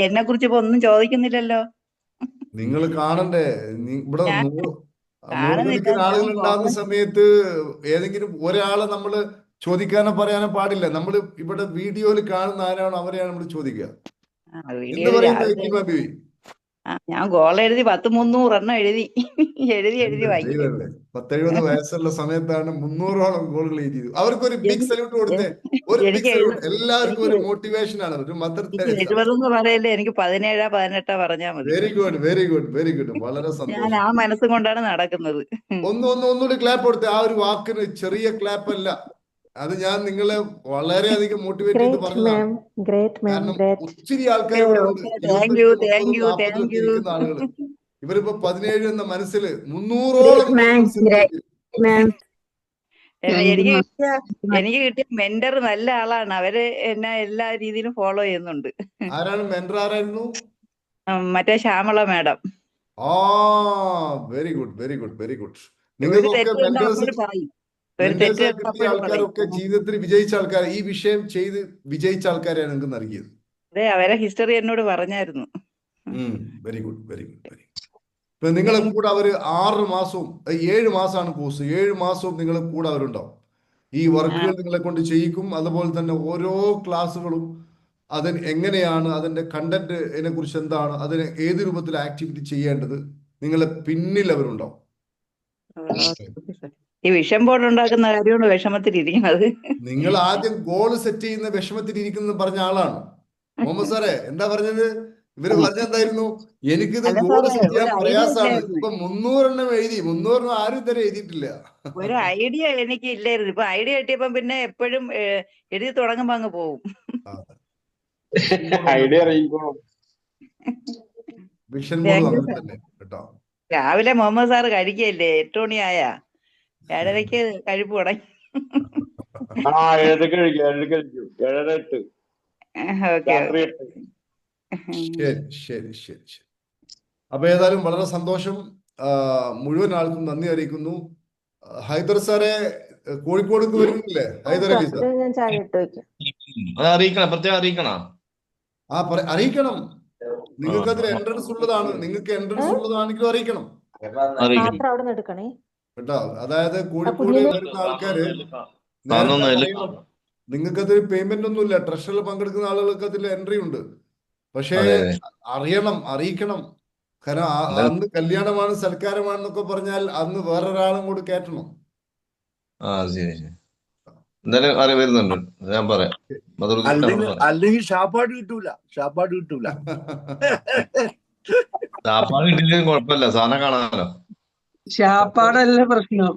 എന്നെ കുറിച്ച് ഇപ്പൊ ഒന്നും ചോദിക്കുന്നില്ലല്ലോ. നിങ്ങൾ കാണണ്ടേ? ഇവിടെ ഞാൻ കാണുന്നില്ല. നൂറുകണക്കിന് ഞാൻ ആളുകൾ ഉണ്ടാകുന്ന സമയത്ത് ഏതെങ്കിലും ഒരാളെ നമ്മൾ ചോദിക്കാനോ പറയാനോ പാടില്ല. നമ്മൾ ഇവിടെ വീഡിയോയിൽ കാണുന്ന ആരാണോ അവരെയാണ് നമ്മൾ ചോദിക്കുക. എന്ത് വീഡിയോയിൽ പറയുന്നത് രാവിലെ ഹക്കീമ ബീവി? ഞാൻ ഗോൾ എഴുതി 10-300 എണ്ണം എഴുതി എഴുതി എന്റെ വായിക്കും. ദൈവമല്ലേ, 70 വയസ്സുള്ള സമയത്താണ് 300ഓളം ഗോളുകൾ എഴുതിയത്. അവർക്കൊരു ബിഗ് സല്യൂട്ട് കൊടുത്തേ. ഒരു ബിഗ് എനിക്ക് സല്യൂട്ട്. എല്ലാവർക്കും എനിക്ക് ഒരു മോട്ടിവേഷൻ ആണ്. ഒരു മദർ എനിക്ക് തെരേസ. 70 പറയല്ലേ, എനിക്ക് 17-18 പറഞ്ഞാൽ മതി. Very good, very good, very good. വളരെ ഞാൻ സന്തോഷം. ആ മനസ്സും കൊണ്ടാണ് നടക്കുന്നത്. ഒന്നുകൂടി ക്ലാപ്പ് കൊടുത്തേ. ആ ഒരു വാക്കിന് ചെറിയ ക്ലാപ്പ് അല്ല അത്. ഞാൻ നിങ്ങളെ വളരെയധികം മോട്ടിവേറ്റ് ചെയ്ത് ഗ്രേറ്റ് പറഞ്ഞതാണ്. മാം, ഗ്രേറ്റ് മാം, കാരണം ഗ്രേറ്റ്. ഒത്തിരി ആൾക്കാർ ഇവിടെ ഉണ്ട്. Thank you 25, thank 30, you 40 thank ഒക്കെ യു. ഇരിക്കുന്ന ആളുകൾ. ഇവരിപ്പോ 17 എന്ന മനസ്സിൽ 300ഓളം ഗോളുകൾ സെറ്റ് ചെയ്തു. എനിക്ക് കിട്ടിയ മെന്റർ നല്ല ആളാണ്. അവര് എന്നെ എല്ലാ രീതിയിലും ഫോളോ ചെയ്യുന്നുണ്ട്. ആരാണ് മെന്റർ? ആരായിരുന്നു? മറ്റേ ശ്യാമള മാഡം. ആ, very good, very good, very good. ഒരു നിങ്ങൾക്കൊക്കെ തെറ്റ് കണ്ടാൽ മെന്റേഴ്സ് അപ്പോഴും പറയും. ഒരു തെറ്റ് മെന്റേഴ്സായി കണ്ടാൽ കിട്ടിയ അപ്പോഴും പറയും. ആൾക്കാരൊക്കെ ജീവിതത്തിൽ വിജയിച്ച ആൾക്കാർ, ഈ വിഷയം ചെയ്ത് വിജയിച്ച ആൾക്കാരെയാണ് നിങ്ങൾക്ക് നൽകിയത്. അതെ, അവരെ ഹിസ്റ്ററി എന്നോട് പറഞ്ഞായിരുന്നു. Very good, very good, very good. ഇപ്പൊ നിങ്ങളെ കൂടെ അവര് 6 മാസവും 7 മാസമാണ് കോഴ്സ്. 7 മാസവും നിങ്ങളെ കൂടെ അവരുണ്ടാവും. ഈ വർക്കുകൾ നിങ്ങളെ കൊണ്ട് ചെയ്യിക്കും. അതുപോലെ തന്നെ ഓരോ ക്ലാസ്സുകളും അതിന് എങ്ങനെയാണ്, അതിന്റെ കണ്ടന്റിനെ കുറിച്ച് എന്താണ്, അതിന് ഏത് രൂപത്തിൽ ആക്ടിവിറ്റി ചെയ്യേണ്ടത്, നിങ്ങളെ പിന്നിൽ അവരുണ്ടാവും. ഈ വിഷം ബോർഡ് ഉണ്ടാക്കുന്ന കാര്യമാണ് വിഷമത്തിലിരിക്കുന്നത്. നിങ്ങൾ ആദ്യം ഗോൾ സെറ്റ് ചെയ്യുന്ന വിഷമത്തിലിരിക്കുന്നത് പറഞ്ഞ ആളാണ് മുഹമ്മദ് സാറേ. എന്താ പറഞ്ഞത്? ഇവര് പറഞ്ഞെന്തായിരുന്നു? എനിക്കിത് അല്ല ഗോൾ സാറേ, സെറ്റ് ചെയ്യാൻ ഒരു ഐഡിയ പ്രയാസാണ്. ഇല്ലായിരുന്നു. ഇപ്പൊ 300 എണ്ണം എഴുതി. 300 ആരും ഇതുവരെ എഴുതിയിട്ടില്ല. ഒരു ഐഡിയ എനിക്ക് ഇല്ലായിരുന്നു. ഇപ്പൊ ഐഡിയ കിട്ടിയപ്പോ പിന്നെ എപ്പോഴും എഴുതി തുടങ്ങുമ്പോ അങ്ങ് പോകും. വിഷൻ ബോർഡ് അങ്ങനെ തന്നെ കേട്ടോ. രാവിലെ മുഹമ്മദ് സാറ് കഴിക്കല്ലേ? 8 മണിയായ 7:30 കഴിപ്പ് തുടങ്ങി. ശരി. അപ്പൊ ഏതായാലും വളരെ സന്തോഷം. മുഴുവൻ ആൾക്കും നന്ദി അറിയിക്കുന്നു. ഹൈദർ സാറെ കോഴിക്കോടേക്ക് വരുന്നില്ലേ? ഹൈദർ അലി സാർ ഞാൻ ചായ ഇട്ട് വയ്ക്കാം. അത് അറിയിക്കണം, പ്രത്യേകം അറിയിക്കണം. അറിയിക്കണം. നിങ്ങൾക്ക് അതിൽ എൻട്രൻസ് ഉള്ളതാണ്. നിങ്ങൾക്ക് എൻട്രൻസ് ഉള്ളതാണെങ്കിലും അറിയിക്കണം പാത്രം അവിടെ നിന്ന് എടുക്കണേ കേട്ടോ. അതായത് കോഴിക്കോട് വരുന്ന ആൾക്കാര് നിങ്ങൾക്കതിൽ പേയ്മെന്റ് ഒന്നുമില്ല. ട്രഷറിൽ പങ്കെടുക്കുന്ന ആളുകൾക്ക് അതിൽ എൻട്രി ഉണ്ട്. പക്ഷേ അറിയിക്കണം. കാരണം അന്ന് കല്യാണമാണ്, സൽക്കാരമാണെന്നൊക്കെ പറഞ്ഞാൽ അന്ന് വേറൊരാളും കൂടി കയറ്റണം. എന്തായാലും വരുന്നുണ്ട്, ഞാൻ പറയാം. അല്ലെങ്കിൽ ഷാപ്പാട് കിട്ടൂല. സാപ്പാട് കിട്ടിയില്ലെങ്കിൽ കുഴപ്പമില്ല, സാധനം കാണാമല്ലോ. ഷാപ്പാടല്ല പ്രശ്നം,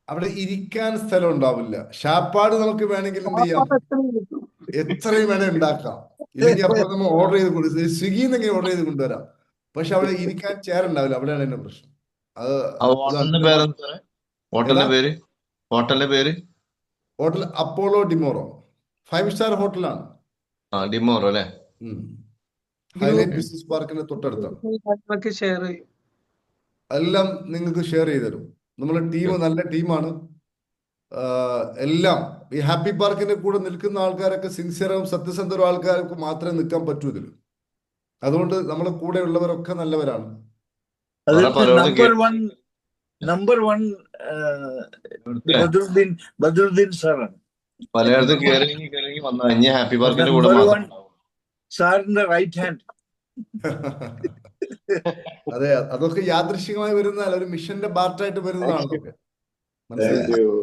അവിടെ ഇരിക്കാൻ സ്ഥലം ഉണ്ടാവില്ല. ഷാപ്പാട് നമുക്ക് വേണമെങ്കിൽ എന്ത് ചെയ്യാം, എത്രയും വേണേ ഉണ്ടാക്കാം. ഇല്ലെങ്കിൽ അപ്പോൾ നമ്മൾ ഓർഡർ ചെയ്ത് കൊടുക്കും. സ്വിഗ്ഗിയിൽ നിന്ന് ഓർഡർ ചെയ്ത് കൊണ്ടുവരാം. പക്ഷെ അവിടെ ഇരിക്കാൻ ചെയർ ഉണ്ടാവില്ല. അവിടെയാണ് എന്റെ പ്രശ്നം. ഹോട്ടൽ അപ്പോളോ ഡിമോറോ 5 സ്റ്റാർ ഹോട്ടലാണ്. ഡിമോറോ അല്ലേ? ഹൈലൈറ്റ് ബിസിനസ് പാർക്കിന്റെ തൊട്ടടുത്താണ്. ഷെയർ ചെയ്യും. എല്ലാം നിങ്ങൾക്ക് ഷെയർ ചെയ്ത് തരും. നമ്മുടെ ടീം നല്ല ടീമാണ്. എല്ലാം ഈ ഹാപ്പി പാർക്കിന്റെ കൂടെ നിൽക്കുന്ന ആൾക്കാരൊക്കെ സിൻസിയറും സത്യസന്ധരും ആൾക്കാർക്ക് മാത്രമേ നിൽക്കാൻ പറ്റൂ ഇതിൽ. അതുകൊണ്ട് നമ്മളെ കൂടെ ഉള്ളവരൊക്കെ നല്ലവരാണ്. അതിൽ പലയിടത്തും നമ്പർ വൺ ബദറുദ്ദീൻ സാറാണ്. പലയിടത്തും കയറി വന്ന ഇനി ഹാപ്പി പാർക്കിന്റെ കൂടെ നമ്പർ മാത്രം വൺ സാറിന്റെ റൈറ്റ് ഹാൻഡ്. അതെ, അതൊക്കെ യാദൃശ്ചികമായി വരുന്നതല്ല, ഒരു മിഷന്റെ പാർട്ടായിട്ട് വരുന്നതാണ് അതൊക്കെ. മനസ്സിലായോ?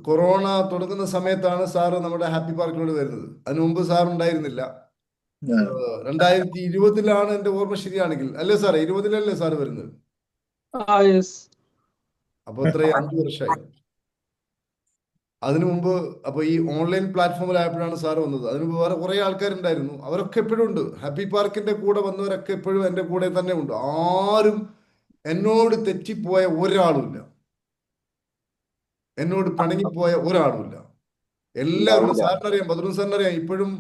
കൊറോണ തുടങ്ങുന്ന സമയത്താണ് സാറ് നമ്മുടെ ഹാപ്പി പാർക്കിനോട് വരുന്നത്. അതിനു മുമ്പ് സാർ ഉണ്ടായിരുന്നില്ല. 2020 എന്റെ ഓർമ്മ ശരിയാണെങ്കിൽ, അല്ലേ സാറേ? 2020 സാറ് വരുന്നത്. അപ്പൊ ഇത്രയും 5 വർഷമായി. അതിനു മുമ്പ് അപ്പൊ ഈ ഓൺലൈൻ പ്ലാറ്റ്ഫോമിലായപ്പോഴാണ് സാറ് വന്നത്. അതിന് മുമ്പ് വേറെ കുറെ ആൾക്കാരുണ്ടായിരുന്നു. അവരൊക്കെ എപ്പോഴും ഉണ്ട്. ഹാപ്പി പാർക്കിന്റെ കൂടെ വന്നവരൊക്കെ എപ്പോഴും എന്റെ കൂടെ തന്നെ ഉണ്ട്. ആരും എന്നോട് തെറ്റിപ്പോയ ഒരാളുമില്ല, എന്നോട് പിണങ്ങിപ്പോയ ഒരാളുമില്ല. എല്ലാവരും സാറിനറിയാം, ബദറുദ്ദീൻ സാറിനറിയാം. ഇപ്പോഴും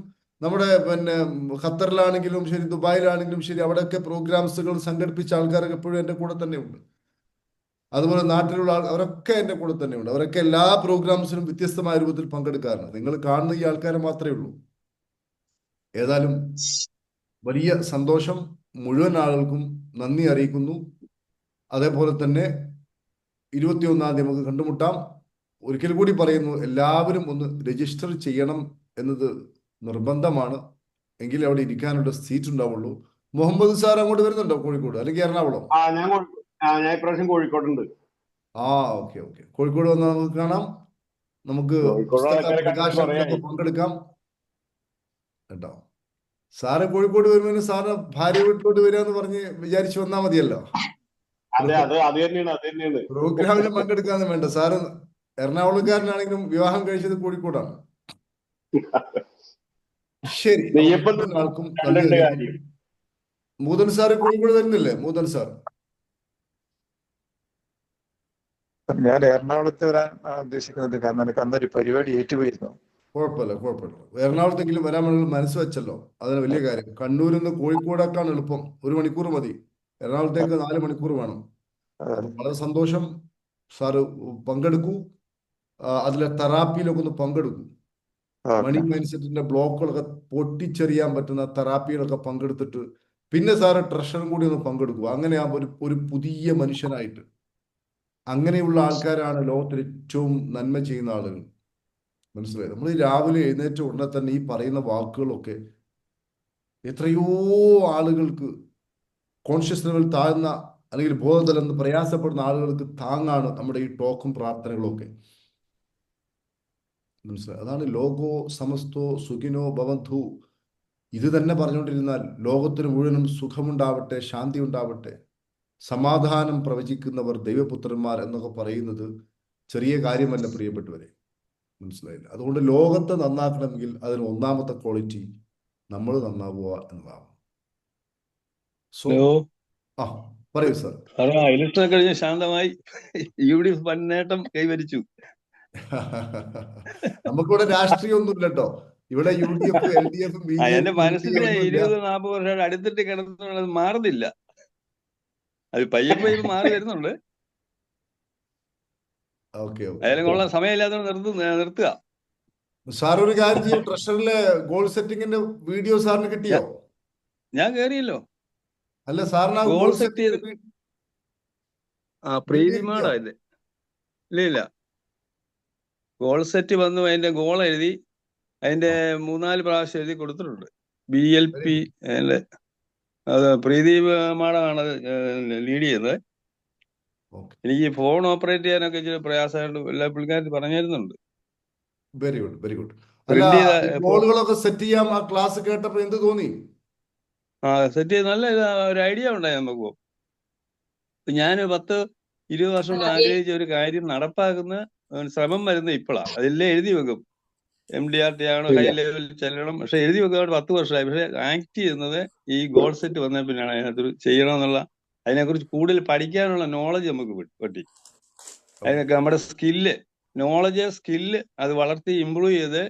നമ്മുടെ പിന്നെ ഖത്തറിലാണെങ്കിലും ശരി, ദുബായിലാണെങ്കിലും ശരി, അവിടെയൊക്കെ പ്രോഗ്രാംസുകൾ സംഘടിപ്പിച്ച ആൾക്കാരൊക്കെ എപ്പോഴും എൻ്റെ കൂടെ തന്നെ ഉണ്ട്. അതുപോലെ നാട്ടിലുള്ള അവരൊക്കെ എൻ്റെ കൂടെ തന്നെയുണ്ട്. അവരൊക്കെ എല്ലാ പ്രോഗ്രാംസിനും വ്യത്യസ്തമായ രൂപത്തിൽ പങ്കെടുക്കാറുണ്ട്. നിങ്ങൾ കാണുന്ന ഈ ആൾക്കാരെ മാത്രമേ ഉള്ളൂ. ഏതായാലും വലിയ സന്തോഷം. മുഴുവൻ ആളുകൾക്കും നന്ദി അറിയിക്കുന്നു. അതേപോലെ തന്നെ 21-ാം തീയതി നമുക്ക് കണ്ടുമുട്ടാം. ഒരിക്കൽ കൂടി പറയുന്നു, എല്ലാവരും ഒന്ന് രജിസ്റ്റർ ചെയ്യണം എന്നത് നിർബന്ധമാണ്. എങ്കിലേ അവിടെ ഇരിക്കാനുള്ള സീറ്റ് ഉണ്ടാവുള്ളൂ. മുഹമ്മദ് സാർ അങ്ങോട്ട് വരുന്നുണ്ടോ കോഴിക്കോട്, അല്ലെങ്കിൽ എറണാകുളം? ഞാൻ ഇപ്രാവശ്യം കോഴിക്കോടുണ്ട്. ഓക്കെ. കോഴിക്കോട് വന്ന് നമുക്ക് കാണാം. നമുക്ക് പുസ്തക പ്രകാശനത്തിലൊക്കെ പങ്കെടുക്കാം കേട്ടോ. സാറ് കോഴിക്കോട് വരുമ്പോൾ സാറ് ഭാര്യ വീട്ടിലോട്ട് വരിക പറഞ്ഞ് വിചാരിച്ചു വന്നാൽ മതിയല്ലോ. പ്രോഗ്രാമിന് പങ്കെടുക്കാന്ന് വേണ്ട. സാറ് എറണാകുളംകാരനാണെങ്കിലും വിവാഹം കഴിച്ചത് കോഴിക്കോടാണ്. ശരി, ആൾക്കും മൂതൻ സാറ് കോഴിക്കോട് വരുന്നില്ലേ? മൂതൻ സാർ ഞാൻ എറണാകുളത്ത് വരാൻ ഉദ്ദേശിക്കുന്നത്, കാരണം എനിക്ക് അന്നൊരു പരിപാടി ഏറ്റുപോയിരുന്നു. കുഴപ്പമില്ല. എറണാകുളത്തെങ്കിലും വരാൻ മനസ്സ് വെച്ചല്ലോ, അതിന് വലിയ കാര്യം. കണ്ണൂരിൽ നിന്ന് കോഴിക്കോടേക്കാണ് എളുപ്പം. 1 മണിക്കൂർ മതി. എറണാകുളത്തേക്ക് 4 മണിക്കൂർ വേണം. വളരെ സന്തോഷം. സാറ് പങ്കെടുക്കൂ. അതിലെ തെറാപ്പിയിലൊക്കെ ഒന്ന് പങ്കെടുക്കൂ. മണി മൈൻഡ് സെറ്റിന്റെ ബ്ലോക്കുകളൊക്കെ പൊട്ടിച്ചെറിയാൻ പറ്റുന്ന തെറാപ്പിയിലൊക്കെ പങ്കെടുത്തിട്ട് പിന്നെ സാറ് ട്രഷറും കൂടി ഒന്ന് പങ്കെടുക്കൂ. അങ്ങനെ ഒരു പുതിയ മനുഷ്യനായിട്ട്. അങ്ങനെയുള്ള ആൾക്കാരാണ് ലോകത്തിൽ ഏറ്റവും നന്മ ചെയ്യുന്ന ആളുകൾ. മനസ്സിലായി? നമ്മൾ രാവിലെ എഴുന്നേറ്റ ഉടനെ തന്നെ ഈ പറയുന്ന വാക്കുകളൊക്കെ എത്രയോ ആളുകൾക്ക്, കോൺഷ്യസ് ലെവൽ താഴ്ന്ന അല്ലെങ്കിൽ ബോധതലം എന്ന് പ്രയാസപ്പെടുന്ന ആളുകൾക്ക് താങ്ങാണ് നമ്മുടെ ഈ ടോക്കും പ്രാർത്ഥനകളും ഒക്കെ. മനസ്സിലായി? അതാണ് ലോകോ സമസ്തോ സുഖിനോ ഭവന്തു. ഇത് തന്നെ പറഞ്ഞുകൊണ്ടിരുന്നാൽ ലോകത്തിന് മുഴുവനും സുഖമുണ്ടാവട്ടെ, ശാന്തി ഉണ്ടാവട്ടെ, സമാധാനം പ്രവചിക്കുന്നവർ ദൈവപുത്രന്മാർ എന്നൊക്കെ പറയുന്നത് ചെറിയ കാര്യമല്ല പ്രിയപ്പെട്ടവരെ. മനസ്സിലായില്ല? അതുകൊണ്ട് ലോകത്തെ നന്നാക്കണമെങ്കിൽ അതിന് ഒന്നാമത്തെ ക്വാളിറ്റി നമ്മൾ നന്നാവുക എന്നതാണ്. പറയൂ സാർ. ഇലക്ഷൻ കഴിഞ്ഞ് ശാന്തമായി UDF നേട്ടം കൈവരിച്ചു. നമുക്കിവിടെ രാഷ്ട്രീയം ഒന്നുമില്ല കേട്ടോ. ഇവിടെ UDF, LDF, എന്റെ മനസ്സിൽ 20-40 വർഷം അടുത്തിട്ട് കിടന്നത് മാറുന്നില്ല. അത് പയ്യെ മാറി വരുന്നുണ്ട്. അതിനുള്ള സമയമില്ലാത്ത നിർത്തുക. സാർ ഒരു കാര്യം ചെയ്യും, ട്രഷറിലെ ഗോൾ സെറ്റിംഗിന്റെ വീഡിയോ സാറിന് കിട്ടിയോ? ഞാൻ കേറിയല്ലോ. അല്ല സാറിന് ഗോൾ സെറ്റ് ചെയ്ത് പ്രീതിമാടാ ഇത്. ഇല്ല, ഗോൾ സെറ്റ് വന്നു. അതിന്റെ ഗോൾ എഴുതി, അതിന്റെ 3-4 പ്രാവശ്യം എഴുതി കൊടുത്തിട്ടുണ്ട്. BLP അത് പ്രീതി മാഡമാണ് ലീഡ് ചെയ്യുന്നത്. എനിക്ക് ഫോൺ ഓപ്പറേറ്റ് ചെയ്യാനൊക്കെ ഇച്ചിരി പ്രയാസമായിട്ട് എല്ലാ പുള്ളിക്കാരും പറഞ്ഞിരുന്നുണ്ട്. Very good. ഗോളുകളൊക്കെ സെറ്റ് ചെയ്യാം. ആ ക്ലാസ് കേട്ടപ്പോ എന്ത് തോന്നി? സെറ്റ് ചെയ്ത് നല്ല ഒരു ഐഡിയ ഉണ്ടായി നമുക്ക്. ഞാൻ 10-20 വർഷം കൊണ്ട് ആഗ്രഹിച്ച ഒരു കാര്യം നടപ്പാക്കുന്ന ശ്രമം വരുന്നത് ഇപ്പോഴാണ്. അതെല്ലാം എഴുതി വെക്കും. MDRT ആണോ, ഹൈ ലെവലിൽ ചെല്ലണം, പക്ഷെ എഴുതി വെക്കാൻ 10 വർഷമായി. പക്ഷെ ആക്ട് ചെയ്യുന്നത് ഈ ഗോൾ സെറ്റ് വന്ന പിന്നെയാണ് അതിനകത്ത് ചെയ്യണമെന്നുള്ള, അതിനെക്കുറിച്ച് കൂടുതൽ പഠിക്കാനുള്ള നോളജ് നമുക്ക് പറ്റി. അതിനൊക്കെ നമ്മുടെ സ്കില്ല് അത് വളർത്തി ഇമ്പ്രൂവ് ചെയ്ത്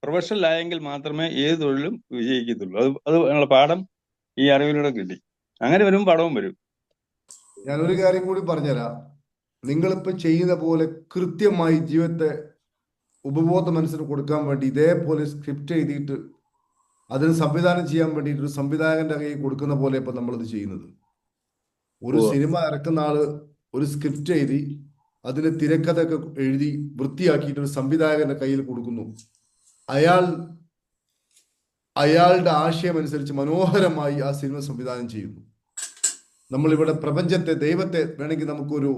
പ്രൊഫഷണൽ ആയെങ്കിൽ മാത്രമേ ഏത് തൊഴിലും വിജയിക്കത്തുള്ളൂ. അത് ഞങ്ങളുടെ പാഠം ഈ അറിവിലൂടെ കിട്ടി. അങ്ങനെ വരുമ്പോൾ പടവും വരും. ഞാനൊരു കാര്യം കൂടി പറഞ്ഞുതരാം. നിങ്ങളിപ്പോൾ ചെയ്യുന്ന പോലെ കൃത്യമായി ജീവിതത്തെ ഉപബോധ മനസ്സിന് കൊടുക്കാൻ വേണ്ടി ഇതേപോലെ സ്ക്രിപ്റ്റ് എഴുതിയിട്ട് അതിന് സംവിധാനം ചെയ്യാൻ വേണ്ടിയിട്ട് ഒരു സംവിധായകന്റെ കയ്യിൽ കൊടുക്കുന്ന പോലെ ഇപ്പൊ നമ്മളിത് ചെയ്യുന്നത്. ഒരു സിനിമ ഇറക്കുന്ന ആള് ഒരു സ്ക്രിപ്റ്റ് എഴുതി അതിന് തിരക്കഥയൊക്കെ എഴുതി വൃത്തിയാക്കിയിട്ട് ഒരു സംവിധായകന്റെ കയ്യിൽ കൊടുക്കുന്നു. അയാളുടെ ആശയം അനുസരിച്ച് മനോഹരമായി ആ സിനിമ സംവിധാനം ചെയ്യുന്നു. നമ്മളിവിടെ പ്രപഞ്ചത്തെ, ദൈവത്തെ വേണമെങ്കിൽ നമുക്കൊരു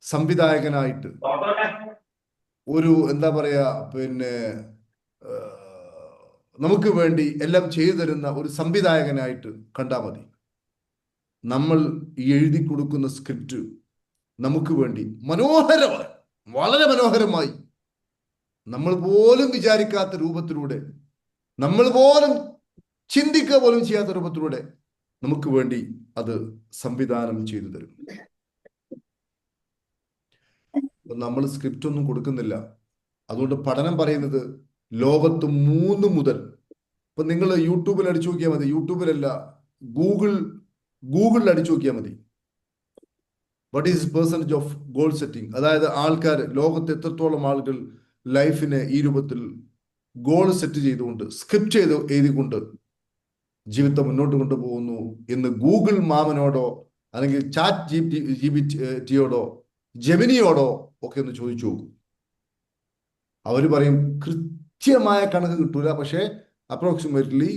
സംവിധായകനായിട്ട്, ഒരു എന്താ പറയാ, പിന്നെ നമുക്ക് വേണ്ടി എല്ലാം ചെയ്തു തരുന്ന ഒരു സംവിധായകനായിട്ട് കണ്ടാൽ മതി. നമ്മൾ ഈ എഴുതി കൊടുക്കുന്ന സ്ക്രിപ്റ്റ് നമുക്ക് വേണ്ടി മനോഹരമായി, വളരെ മനോഹരമായി, നമ്മൾ പോലും വിചാരിക്കാത്ത രൂപത്തിലൂടെ, നമ്മൾ പോലും ചിന്തിക്കുക പോലും ചെയ്യാത്ത രൂപത്തിലൂടെ നമുക്ക് വേണ്ടി അത് സംവിധാനം ചെയ്തു തരും. നമ്മൾ സ്ക്രിപ്റ്റ് ഒന്നും കൊടുക്കുന്നില്ല. അതുകൊണ്ട് പഠനം പറയുന്നത് ലോകത്ത് 3 മുതൽ, ഇപ്പൊ നിങ്ങൾ യൂട്യൂബിൽ അടിച്ചു നോക്കിയാൽ മതി, യൂട്യൂബിലല്ല, ഗൂഗിളിൽ അടിച്ചു നോക്കിയാൽ മതി. What is percentage of goal setting, അതായത് ആൾക്കാർ, ലോകത്ത് എത്രത്തോളം ആളുകൾ ലൈഫിനെ ഈ രൂപത്തിൽ ഗോൾ സെറ്റ് ചെയ്തുകൊണ്ട് സ്ക്രിപ്റ്റ് എഴുതിക്കൊണ്ട് ജീവിതത്തെ മുന്നോട്ട് കൊണ്ടുപോകുന്നു എന്ന് ഗൂഗിൾ മാമനോടോ അല്ലെങ്കിൽ ചാറ്റ് ജിപിടിയോടോ ജെമിനിയോടോ ഒക്കെ ഒന്ന് ചോദിച്ചു നോക്കും. അവർ പറയും കൃത്യമായ കണക്ക് കിട്ടൂല, പക്ഷേ അപ്രോക്സിമേറ്റ്ലി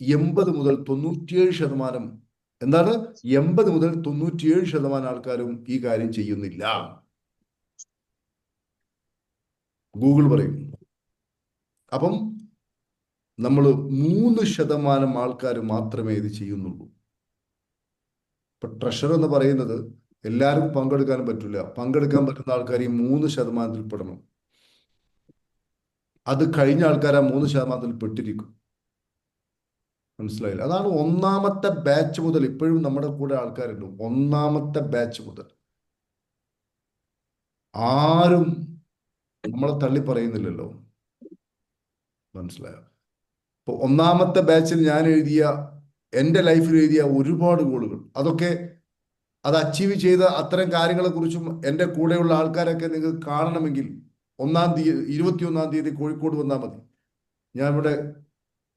80 മുതൽ 97%, എന്താണ് 80 മുതൽ 97% ആൾക്കാരും ഈ കാര്യം ചെയ്യുന്നില്ല, ഗൂഗിൾ പറയും. അപ്പം നമ്മൾ 3% ആൾക്കാർ മാത്രമേ ഇത് ചെയ്യുന്നുള്ളൂ. ഇപ്പൊ ട്രഷർ എന്ന് പറയുന്നത് എല്ലാവർക്കും പങ്കെടുക്കാൻ പറ്റില്ല. പങ്കെടുക്കാൻ പറ്റുന്ന ആൾക്കാർ ഈ 3%-ൽ പെടണം. അത് കഴിഞ്ഞ ആൾക്കാർ ആ 3%-ൽ പെട്ടിരിക്കും. മനസ്സിലായില്ല? അതാണ് 1ാമത്തെ ബാച്ച് മുതൽ ഇപ്പോഴും നമ്മുടെ കൂടെ ആൾക്കാരുണ്ട്. 1ാമത്തെ ബാച്ച് മുതൽ ആരും നമ്മളെ തള്ളി പറയുന്നില്ലല്ലോ. മനസ്സിലായോ? ഇപ്പൊ 1ാമത്തെ ബാച്ചിൽ ഞാൻ എൻ്റെ ലൈഫിൽ എഴുതിയ ഒരുപാട് ഗോളുകൾ, അതൊക്കെ അത് അച്ചീവ് ചെയ്ത അത്തരം കാര്യങ്ങളെ കുറിച്ചും എൻ്റെ കൂടെയുള്ള ആൾക്കാരൊക്കെ നിങ്ങൾക്ക് കാണണമെങ്കിൽ 21-ാം തീയതി കോഴിക്കോട് വന്നാൽ മതി. ഞാൻ ഇവിടെ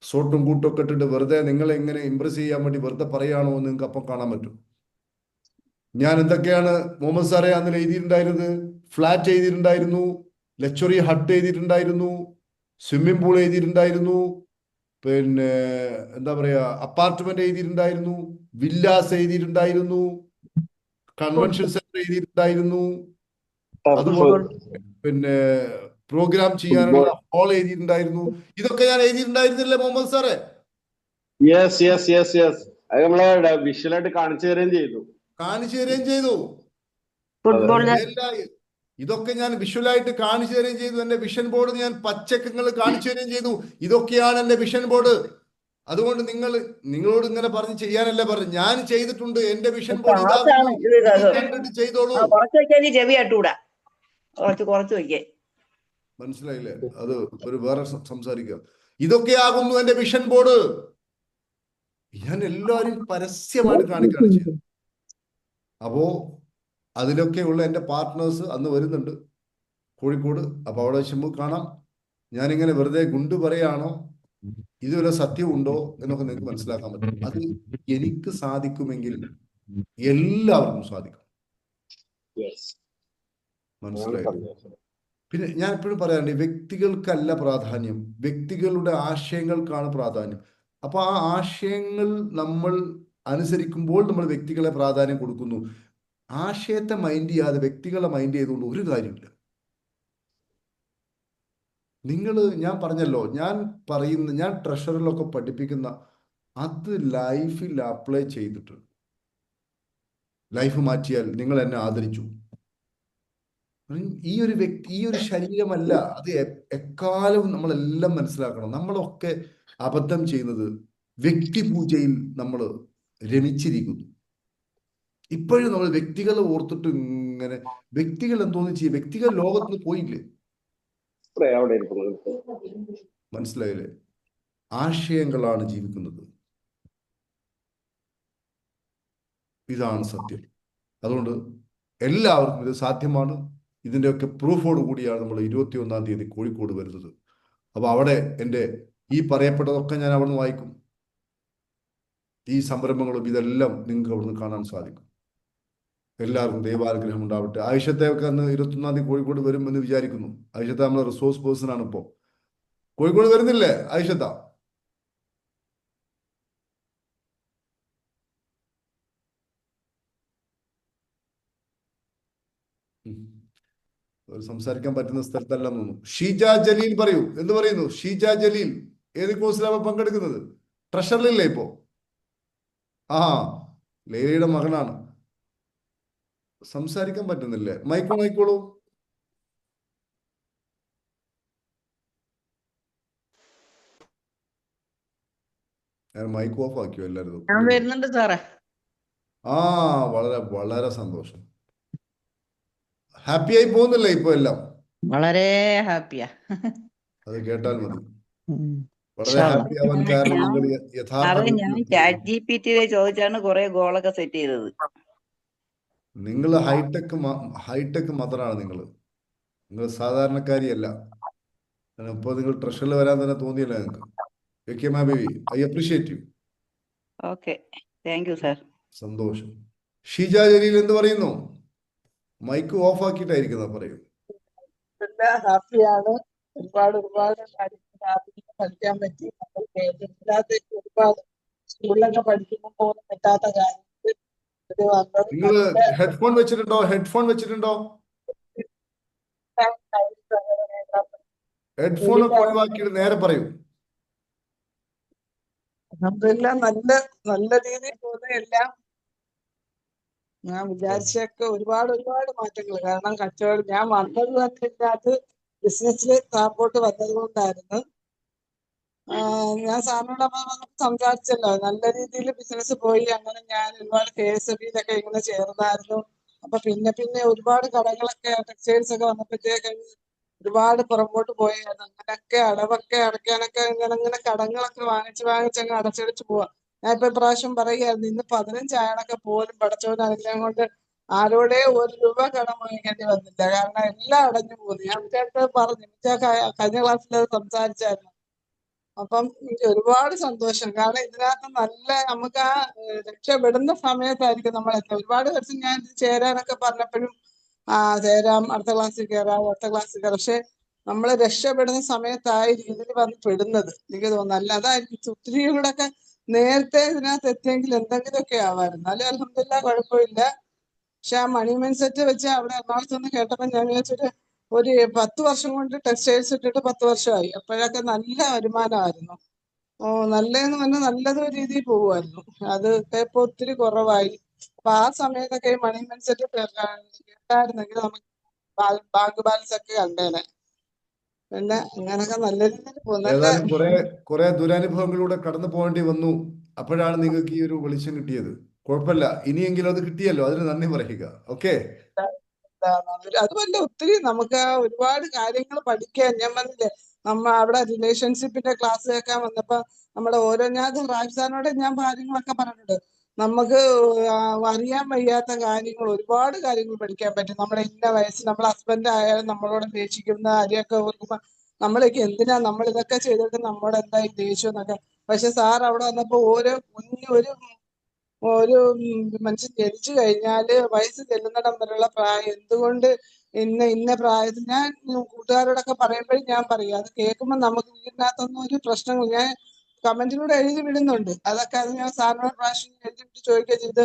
ഷോട്ടും കൂട്ടൊക്കെ ഇട്ടിട്ട് വെറുതെ നിങ്ങളെ എങ്ങനെ ഇംപ്രസ് ചെയ്യാൻ വേണ്ടി വെറുതെ പറയുകയാണോ എന്ന് നിങ്ങൾക്ക് അപ്പം കാണാൻ പറ്റും. ഞാൻ എന്തൊക്കെയാണ് മുഹമ്മദ് സാറെ അന്ന് എഴുതിയിട്ടുണ്ടായിരുന്നത്. ഫ്ലാറ്റ് എഴുതിയിട്ടുണ്ടായിരുന്നു, ലക്ഷറി ഹട്ട് എഴുതിയിട്ടുണ്ടായിരുന്നു, സ്വിമ്മിംഗ് പൂൾ എഴുതിയിട്ടുണ്ടായിരുന്നു, പിന്നെ എന്താ പറയാ, അപ്പാർട്ട്മെന്റ് എഴുതിയിട്ടുണ്ടായിരുന്നു, വില്ലാസ് എഴുതിയിട്ടുണ്ടായിരുന്നു, കൺവെൻഷൻ സെന്റർ എഴുതിയിട്ടുണ്ടായിരുന്നു, അതുപോലെ പിന്നെ പ്രോഗ്രാം ചെയ്യാനുള്ള ഹോൾ എഴുതിയിട്ടുണ്ടായിരുന്നു. ഇതൊക്കെ ഞാൻ എഴുതിയിട്ടുണ്ടായിരുന്നില്ലേ മുഹമ്മദ് സാറേ? യെസ് അത് നമ്മളെ വിഷ്വലായിട്ട് കാണിച്ചു തരുകയും ചെയ്തു. ഇതൊക്കെ ഞാൻ വിഷ്വലായിട്ട് കാണിച്ചു തരുകയും ചെയ്തു. എന്റെ വിഷൻ ബോർഡ് ഞാൻ പച്ചക്കങ്ങൾ കാണിച്ചു തരുകയും ചെയ്തു. ഇതൊക്കെയാണ് എന്റെ വിഷൻ ബോർഡ്. അതുകൊണ്ട് നിങ്ങളോട് ഇങ്ങനെ പറഞ്ഞ് ചെയ്യാനല്ല പറഞ്ഞു, ഞാൻ ചെയ്തിട്ടുണ്ട്. എന്റെ വിഷൻ ബോർഡ് കണ്ടിട്ട് ചെയ്തോളൂ. മനസ്സിലായില്ലേ? അത് ഒരു വേറെ സംസാരിക്കാം. ഇതൊക്കെയാകുന്നു എന്റെ വിഷൻ ബോർഡ്. ഞാൻ എല്ലാവരും പരസ്യമായിട്ട് കാണിക്കുകയാണ് ചെയ്തത്. അപ്പോ അതിലൊക്കെയുള്ള എൻ്റെ പാർട്ട്നേഴ്സ് അന്ന് വരുന്നുണ്ട് കോഴിക്കോട്. അപ്പൊ അവിടെ വെച്ച് കാണാം. ഞാനിങ്ങനെ വെറുതെ ഗുണ്ട് പറയാണോ, ഇതുവരെ സത്യമുണ്ടോ എന്നൊക്കെ നിങ്ങൾക്ക് മനസ്സിലാക്കാൻ പറ്റും. അത് എനിക്ക് സാധിക്കുമെങ്കിൽ എല്ലാവർക്കും സാധിക്കും. മനസ്സിലായില്ലേ? പിന്നെ ഞാൻ എപ്പോഴും പറയാറുണ്ട്, വ്യക്തികൾക്കല്ല പ്രാധാന്യം, വ്യക്തികളുടെ ആശയങ്ങൾക്കാണ് പ്രാധാന്യം. അപ്പൊ ആ ആശയങ്ങൾ നമ്മൾ അനുസരിക്കുമ്പോൾ നമ്മൾ വ്യക്തികളെ പ്രാധാന്യം കൊടുക്കുന്നു. ആശയത്തെ മൈൻഡ് ചെയ്യാതെ വ്യക്തികളെ മൈൻഡ് ചെയ്തുകൊണ്ട് ഒരു കാര്യമില്ല. ഞാൻ പറഞ്ഞല്ലോ, ഞാൻ ട്രഷറിലൊക്കെ പഠിപ്പിക്കുന്ന അത് ലൈഫിൽ അപ്ലൈ ചെയ്തിട്ട് ലൈഫ് മാറ്റിയാൽ നിങ്ങൾ എന്നെ ആദരിച്ചു. ഈ ഒരു ശരീരമല്ല അത്. എക്കാലവും നമ്മളെല്ലാം മനസ്സിലാക്കണം. നമ്മളൊക്കെ അബദ്ധം ചെയ്യുന്നത് വ്യക്തിപൂജയിൽ നമ്മൾ രമിച്ചിരിക്കുന്നു. ഇപ്പോഴും നമ്മൾ വ്യക്തികളെ ഓർത്തിട്ട് ഇങ്ങനെ, വ്യക്തികൾ എന്തോന്ന് ചെയ്യും, വ്യക്തികൾ ലോകത്തിന് പോയില്ലേ? മനസ്സിലായില്ലേ? ആശയങ്ങളാണ് ജീവിക്കുന്നത്. ഇതാണ് സത്യം. അതുകൊണ്ട് എല്ലാവർക്കും ഇത് സാധ്യമാണ്. ഇതിൻ്റെയൊക്കെ പ്രൂഫോട് കൂടിയാണ് നമ്മൾ 21-ാം തീയതി കോഴിക്കോട് വരുന്നത്. അപ്പോൾ അവിടെ എൻ്റെ ഈ പറയപ്പെട്ടതൊക്കെ ഞാൻ അവിടുന്ന് വായിക്കും. ഈ സംരംഭങ്ങളും ഇതെല്ലാം നിങ്ങൾക്ക് അവിടുന്ന് കാണാൻ സാധിക്കും. എല്ലാവർക്കും ദൈവാനുഗ്രഹം ഉണ്ടാവട്ടെ. ആയിഷത്തെയൊക്കെ അന്ന് 21-ാം തീയതി കോഴിക്കോട് വരും എന്ന് വിചാരിക്കുന്നു. ആയിഷത്ത നമ്മളെ റിസോഴ്സ് പേഴ്സൺ ആണ്. ഇപ്പോൾ കോഴിക്കോട് വരുന്നില്ലേ ആയിഷത്ത? സംസാരിക്കാൻ പറ്റുന്ന സ്ഥലത്തല്ല തോന്നുന്നു. ഷീജ ജലീൽ പറയൂ. എന്ത് പറയുന്നു ഷീജ ജലീൽ? ഏത് കോഴ്സിലാണ് പങ്കെടുക്കുന്നത്? ട്രഷറിലില്ലേ ഇപ്പോ? ആ, ലേലയുടെ മകനാണ്. സംസാരിക്കാൻ പറ്റുന്നില്ലേ? മൈക്കോളൂ. ഞാൻ മൈക്ക് ഓഫ് ആക്കിയോ എല്ലാവരും? ഞാൻ വരുന്നുണ്ട് സാറേ. ആ, വളരെ വളരെ സന്തോഷം. ഹാപ്പി ആയി പോകുന്നില്ലേ ഇപ്പൊ എല്ലാം? വളരെ ഹാപ്പിയാ. അത് കേട്ടാൽ മതി. വളരെ ഹാപ്പി ആവാൻ കാരണം നിങ്ങൾ സാറേ, ഞാൻ യഥാർത്ഥ ചാറ്റ് GPT ചോദിച്ചാണ് കുറെ ഗോളൊക്കെ സെറ്റ് ചെയ്തത്. നിങ്ങൾ ഹൈടെക് മദറാണ്. നിങ്ങൾ സാധാരണക്കാരിയല്ല. ഇപ്പൊ നിങ്ങൾ ട്രഷറിൽ വരാൻ തന്നെ തോന്നിയല്ല നിങ്ങൾക്ക്. I appreciate you. Okay, thank you sir. സന്തോഷം. ഷീജ ജലീൽ എന്ത് പറയുന്നു? മൈക്ക് ഓഫ് ആക്കിയിട്ടായിരിക്കുന്ന പറയൂ. ഹാപ്പിയാണ്. ഒരുപാട് കാര്യങ്ങൾ പഠിക്കാൻ പറ്റി. നമ്മൾ കേട്ടിട്ടില്ലാത്ത ഒരുപാട് സ്കൂളിലൊക്കെ പഠിക്കുമ്പോൾ പോലും പറ്റാത്ത കാര്യങ്ങൾ നിങ്ങൾ ഹെഡ്ഫോൺ വെച്ചിട്ടുണ്ടോ? ഹെഡ്ഫോൺ ഒക്കെ ഒഴിവാക്കിയിട്ട് നേരെ പറയൂ. നല്ല രീതിയിൽ പോകുന്ന എല്ലാം ഞാൻ വിചാരിച്ചൊക്കെ ഒരുപാട് മാറ്റങ്ങൾ. കാരണം കച്ചവടം ഞാൻ വന്നത് തന്നെ ഇതിനകത്ത് ബിസിനസ്സിൽ താപ്പോട്ട് വന്നത് കൊണ്ടായിരുന്നു. ഞാൻ സാറിനോട് സംസാരിച്ചല്ലോ, നല്ല രീതിയിൽ ബിസിനസ് പോയി. അങ്ങനെ ഞാൻ ഒരുപാട് KSFBയിലൊക്കെ ഇങ്ങനെ ചേർന്നായിരുന്നു. അപ്പൊ പിന്നെ ഒരുപാട് കടകളൊക്കെ ടെക്സ്റ്റൈൽസ് ഒക്കെ വന്നപ്പോഴത്തേക്ക് ഒരുപാട് പുറകോട്ട് പോയായിരുന്നു. അങ്ങനെയൊക്കെ അടവൊക്കെ അടയ്ക്കാനൊക്കെ ഇങ്ങനെ കടങ്ങളൊക്കെ വാങ്ങിച്ചങ്ങ് അടച്ചടിച്ച് പോവാ. ഞാൻ ഇപ്പൊ ഇപ്രാവശ്യം പറയുകയായിരുന്നു, ഇന്ന് 15 ആയണൊക്കെ പോലും പടച്ചവൻ അനുഗ്രഹം കൊണ്ട് ആരോടെ 1 രൂപ കടം വാങ്ങിക്കേണ്ടി വന്നില്ല. കാരണം എല്ലാം അടഞ്ഞു പോകുന്നു. ഞാൻ ചേട്ടൻ പറഞ്ഞു, കഴിഞ്ഞ ക്ലാസ്സിൽ അത് സംസാരിച്ചായിരുന്നു. അപ്പം എനിക്ക് ഒരുപാട് സന്തോഷം. കാരണം ഇതിനകത്ത് നല്ല നമുക്ക് ആ രക്ഷപ്പെടുന്ന സമയത്തായിരിക്കും നമ്മൾ എത്തുക. ഒരുപാട് ദിവസം ഞാൻ ഇത് ചേരാനൊക്കെ പറഞ്ഞപ്പോഴും ചേരാം, അടുത്ത ക്ലാസ്സിൽ കയറാം. പക്ഷെ നമ്മൾ രക്ഷപ്പെടുന്ന സമയത്തായിരിക്കും ഇതിൽ വന്ന് പെടുന്നത് എനിക്ക് തോന്നുന്നു. അല്ലാതായിരിക്കും ഒത്തിരി കൂടെ ഒക്കെ നേരത്തെ ഇതിനകത്ത് എത്തിയെങ്കിൽ എന്തെങ്കിലുമൊക്കെ ആവായിരുന്നു. എന്നാലും അൽഹംദുലില്ലാ കുഴപ്പമില്ല. പക്ഷെ ആ മണി മൈൻഡ് വെച്ച് അവിടെ എറണാകുളത്ത് നിന്ന് കേട്ടപ്പോൾ ഞാൻ വിചാരിച്ചൊരു 10 വർഷം കൊണ്ട് ടെക്സ്റ്റൈൽസ് ഇട്ടിട്ട് 10 വർഷമായി. അപ്പോഴൊക്കെ നല്ല വരുമാനമായിരുന്നു. നല്ലതെന്ന് പറഞ്ഞാൽ നല്ലത് രീതിയിൽ പോകുമായിരുന്നു. അത് ഇപ്പൊ ഒത്തിരി കുറവായി. അപ്പൊ ആ സമയത്തൊക്കെ മണി മൈൻഡ് കേട്ടായിരുന്നെങ്കിൽ നമുക്ക് ബാങ്ക് ബാലൻസ് ഒക്കെ കണ്ടേനെ. പിന്നെ അങ്ങനൊക്കെ നല്ല രീതിയിൽ പോകും. ഏതായാലും കുറെ ദുരനുഭവങ്ങളിലൂടെ കടന്നു പോകേണ്ടി വന്നു. അപ്പോഴാണ് നിങ്ങൾക്ക് ഈ ഒരു വെളിച്ചം കിട്ടിയത്. കുഴപ്പമില്ല, ഇനിയെങ്കിലും അത് കിട്ടിയല്ലോ, അതിന് നന്ദി പറയുക. ഓക്കെ, അതുമല്ല ഒത്തിരി നമുക്ക് ഒരുപാട് കാര്യങ്ങൾ പഠിക്കാൻ. ഞാൻ പറഞ്ഞില്ലേ, അവിടെ റിലേഷൻഷിപ്പിന്റെ ക്ലാസ് കേൾക്കാൻ വന്നപ്പോ നമ്മുടെ ഞാൻ റാഫ്സാനോട് ഞാൻ കാര്യങ്ങളൊക്കെ പറഞ്ഞിട്ടുണ്ട്. നമുക്ക് അറിയാൻ വയ്യാത്ത കാര്യങ്ങൾ, ഒരുപാട് കാര്യങ്ങൾ പഠിക്കാൻ പറ്റും. നമ്മുടെ ഇന്ന വയസ്സ് നമ്മൾ ഹസ്ബൻഡ് ആയാലും നമ്മളോട് ദേഷിക്കുന്ന കാര്യമൊക്കെ ഓർക്കുമ്പോ നമ്മളൊക്കെ എന്തിനാ നമ്മൾ ഇതൊക്കെ ചെയ്തിട്ട് നമ്മോട് എന്താ ഈ ദേഷ്യം എന്നൊക്കെ. പക്ഷെ സാർ അവിടെ വന്നപ്പോ ഓരോ ഒരു മനുഷ്യൻ ജനിച്ചു കഴിഞ്ഞാല് വയസ്സ് ചെല്ലുന്നിടം വരെയുള്ള പ്രായം എന്തുകൊണ്ട് ഇന്ന പ്രായത്തിൽ ഞാൻ കൂട്ടുകാരോടൊക്കെ പറയുമ്പോഴും ഞാൻ പറയും, അത് കേൾക്കുമ്പോൾ നമുക്ക് വീടിനകത്തൊന്നും ഒരു പ്രശ്നങ്ങൾ ഞാൻ കമന്റിലൂടെ എഴുതി വിടുന്നുണ്ട്. അതൊക്കെ അത് ഞാൻ സാറിനോട് പ്രാവശ്യം എഴുതിയിട്ട് ചോദിക്കുക ചെയ്ത്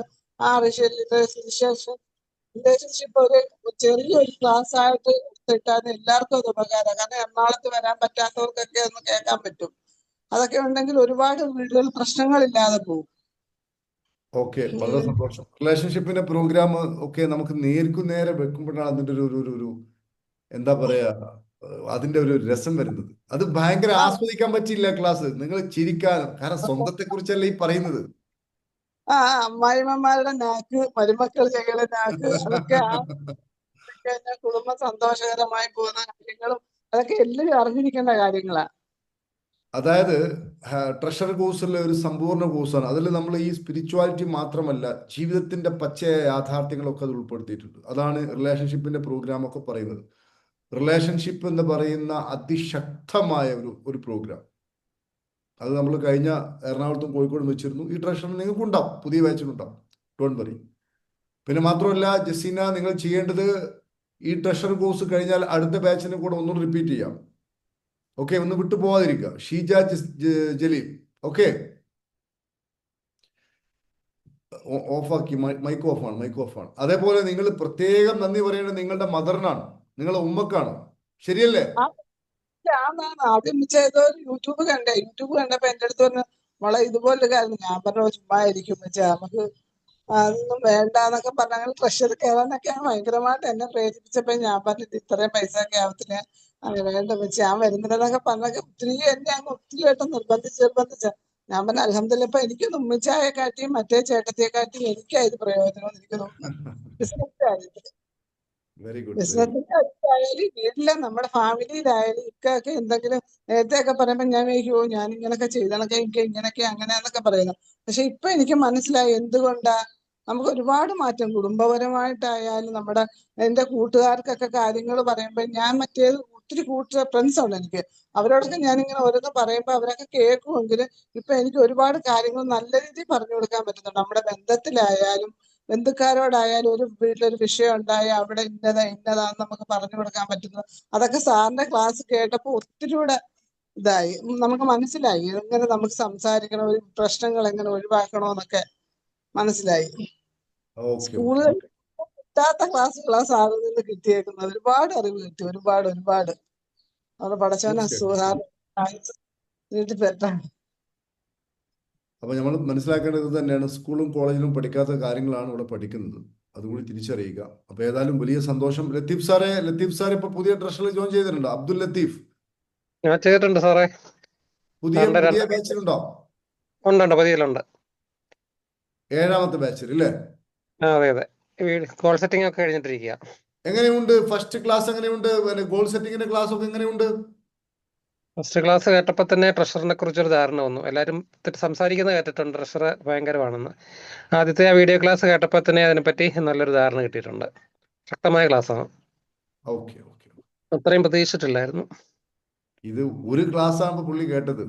റിലേഷൻഷിപ്പ് ഒരു ചെറിയൊരു ക്ലാസ് ആയിട്ട് എടുത്തിട്ടാണ് എല്ലാവർക്കും അത് ഉപകാരം. കാരണം എറണാകുളത്ത് വരാൻ പറ്റാത്തവർക്കൊക്കെ ഒന്ന് കേൾക്കാൻ പറ്റും. അതൊക്കെ ഉണ്ടെങ്കിൽ ഒരുപാട് വീടുകളിൽ പ്രശ്നങ്ങളില്ലാതെ പോകും. ഓക്കെ, വളരെ സന്തോഷം. റിലേഷൻഷിപ്പിന്റെ പ്രോഗ്രാം ഒക്കെ നമുക്ക് നേരെ വെക്കുമ്പോഴാണ് അതിന്റെ ഒരു എന്താ പറയാ, അതിന്റെ ഒരു രസം വരുന്നത്. അത് ഭയങ്കര ആസ്വദിക്കാൻ പറ്റില്ല ക്ലാസ്. നിങ്ങൾ ചിരിക്കാനും, കാരണം സ്വന്തത്തെ കുറിച്ചല്ലേ ഈ പറയുന്നത്. അമ്മായിമ്മമാരുടെ നാക്ക്, മരുമക്കൾ ചെയ്യണ നാക്ക്, അതൊക്കെ കുടുംബം സന്തോഷകരമായി പോകുന്ന കാര്യങ്ങളും അതൊക്കെ എല്ലാവരും അറിഞ്ഞിരിക്കേണ്ട കാര്യങ്ങളാ. അതായത് ട്രഷർ കോഴ്സിലെ ഒരു സമ്പൂർണ്ണ കോഴ്സാണ്. അതിൽ നമ്മൾ ഈ സ്പിരിച്വാലിറ്റി മാത്രമല്ല, ജീവിതത്തിന്റെ പച്ചയായ യാഥാർത്ഥ്യങ്ങളൊക്കെ അത് ഉൾപ്പെടുത്തിയിട്ടുണ്ട്. അതാണ് റിലേഷൻഷിപ്പിന്റെ പ്രോഗ്രാമൊക്കെ പറയുന്നത്. റിലേഷൻഷിപ്പ് എന്ന് പറയുന്ന അതിശക്തമായ ഒരു പ്രോഗ്രാം. അത് നമ്മൾ കഴിഞ്ഞ എറണാകുളത്തും കോഴിക്കോടും വെച്ചിരുന്നു. ഈ ട്രഷറിന് നിങ്ങൾക്ക് ഉണ്ടാവും, പുതിയ ബാച്ചിനുണ്ടാവും, ഡോണ്ട് വറി. പിന്നെ മാത്രമല്ല ജസീന, നിങ്ങൾ ചെയ്യേണ്ടത് ഈ ട്രഷർ കോഴ്സ് കഴിഞ്ഞാൽ അടുത്ത ബാച്ചിന് കൂടെ ഒന്നും റിപ്പീറ്റ് ചെയ്യാം. ഓക്കെ, ഒന്ന് വിട്ടു പോവാതിരിക്കുക. ഷീജ ജലീൽ, ഓക്കെ, ഓഫാക്കി, മൈക്ക് ഓഫാണ്, മൈക്ക് ഓഫാണ്. അതേപോലെ നിങ്ങൾ പ്രത്യേകം നന്ദി പറയേണ്ടത് നിങ്ങളുടെ മദറിനാണ്, നിങ്ങളുടെ ഉമ്മക്കാണ്. ശരിയല്ലേ? ആദ്യം ചെയ്ത യൂട്യൂബ് കണ്ടപ്പോ എന്റെ അടുത്ത് പറഞ്ഞു, മോളെ ഇതുപോലൊരു കാര്യം. ഞാൻ പറഞ്ഞു ചുമ്മാ ഇരിക്കും നമുക്ക് അതൊന്നും വേണ്ടെന്നൊക്കെ പറഞ്ഞ ട്രഷർ കയറാനൊക്കെയാണ് ഭയങ്കരമായിട്ട് എന്നെ പ്രേരിപ്പിച്ചപ്പോ ഞാൻ പറഞ്ഞിട്ട് ഇത്രയും പൈസ ഒക്കെ ആവത്തിന് അങ്ങനെ വേണ്ട വെച്ച് ഞാൻ വരുന്നില്ലെന്നൊക്കെ പറഞ്ഞൊക്കെ എന്നെ അങ്ങ് ഒത്തിരിയായിട്ട് നിർബന്ധിച്ച. ഞാൻ പറഞ്ഞ അൽഹംദുലില്ലാ ഇപ്പൊ എനിക്കൊന്ന് ഉമ്മിച്ചായെ കാട്ടിയും മറ്റേ ചേട്ടത്തിയെ കാട്ടിയും എനിക്കായത് പ്രയോജനം എനിക്ക് തോന്നുന്നു. ബിസിനസിന്റെ അടുത്തായാലും വീട്ടിലെ നമ്മുടെ ഫാമിലിയിലായാലും ഇക്കൊക്കെ എന്തെങ്കിലും നേരത്തെയൊക്കെ പറയുമ്പോ ഞാൻ ചോദിക്കുമോ ഞാൻ ഇങ്ങനൊക്കെ ചെയ്തണക്കെ എനിക്ക് ഇങ്ങനൊക്കെ അങ്ങനെയാന്നൊക്കെ പറയുന്നു. പക്ഷെ ഇപ്പൊ എനിക്ക് മനസ്സിലായി എന്തുകൊണ്ടാ. നമുക്ക് ഒരുപാട് മാറ്റം കുടുംബപരമായിട്ടായാലും നമ്മുടെ എന്റെ കൂട്ടുകാർക്കൊക്കെ കാര്യങ്ങൾ പറയുമ്പോ ഞാൻ ഒത്തിരി ഫ്രണ്ട്സ് ഉണ്ട് എനിക്ക്. അവരോടൊക്കെ ഞാനിങ്ങനെ ഓരോന്ന് പറയുമ്പോ അവരൊക്കെ കേൾക്കുമെങ്കിലും ഇപ്പൊ എനിക്ക് ഒരുപാട് കാര്യങ്ങൾ നല്ല രീതിയിൽ പറഞ്ഞു കൊടുക്കാൻ പറ്റുന്നുണ്ട്. നമ്മുടെ ബന്ധത്തിലായാലും ബന്ധുക്കാരോടായാലും ഒരു വീട്ടിലൊരു വിഷയം ഉണ്ടായാൽ അവിടെ ഇന്നതാന്ന് നമുക്ക് പറഞ്ഞു കൊടുക്കാൻ പറ്റുന്നത്. അതൊക്കെ സാറിന്റെ ക്ലാസ് കേട്ടപ്പോ ഒത്തിരി കൂടെ ഇതായി, നമുക്ക് മനസ്സിലായി എങ്ങനെ നമുക്ക് സംസാരിക്കണം, ഒരു പ്രശ്നങ്ങൾ എങ്ങനെ ഒഴിവാക്കണമെന്നൊക്കെ മനസ്സിലായി. സ്കൂളുകളിൽ കിട്ടാത്ത ക്ലാസ്സുകളാണ് സാറിൽ നിന്ന് കിട്ടിയേക്കുന്നത്. ഒരുപാട് അറിവ് കിട്ടി, ഒരുപാട് അവിടെ പഠിച്ചവനെ നീട്ടി പെട്ടാണ്. അപ്പൊ നമ്മൾ മനസ്സിലാക്കേണ്ടത് തന്നെയാണ്, സ്കൂളും കോളേജിലും പഠിക്കാത്ത കാര്യങ്ങളാണ് ഇവിടെ പഠിക്കുന്നത്. അതുകൂടി തിരിച്ചറിയുക. അപ്പൊ ഏതായാലും വലിയ സന്തോഷം. ലത്തീഫ് സാറേ ഇപ്പൊ പുതിയ ട്രഷറിൽ ജോയിൻ ചെയ്തിട്ടുണ്ടോ? അബ്ദുൽ ലത്തീഫ് ഞാൻ ചെയ്തിട്ടുണ്ട് സാറേ. പുതിയ ബാച്ചിലുണ്ടോ? ഉണ്ട്, പുതിയലുണ്ട്. 7ാമത്തെ ബാച്ചിൽ അല്ലേ? അതെ. ഗോൾ സെറ്റിംഗ് ഒക്കെ കഴിഞ്ഞിട്ടിരിക്കുക. എങ്ങനെയുണ്ട് ഫസ്റ്റ് ക്ലാസ്? എങ്ങനെയുണ്ട് ഗോൾ സെറ്റിംഗിന്റെ ക്ലാസ് ഒക്കെ എങ്ങനെയുണ്ട്? ഫസ്റ്റ് ക്ലാസ് കേട്ടപ്പോ തന്നെ ട്രഷറിനെ കുറിച്ചൊരു ധാരണ വന്നു. എല്ലാവരും സംസാരിക്കുന്നത് കേട്ടിട്ടുണ്ട് ട്രഷർ ഭയങ്കരമാണെന്ന്. ആദ്യത്തെ ആ വീഡിയോ ക്ലാസ് കേട്ടപ്പോൾ തന്നെ അതിനെപ്പറ്റി നല്ലൊരു ധാരണ കിട്ടിയിട്ടുണ്ട്. ശക്തമായ ക്ലാസ്സാണ്. അത്രയും പ്രതീക്ഷിച്ചിട്ടില്ലായിരുന്നു. ഇത് ഒരു ക്ലാസ് ആണ് പുള്ളി കേട്ടത്.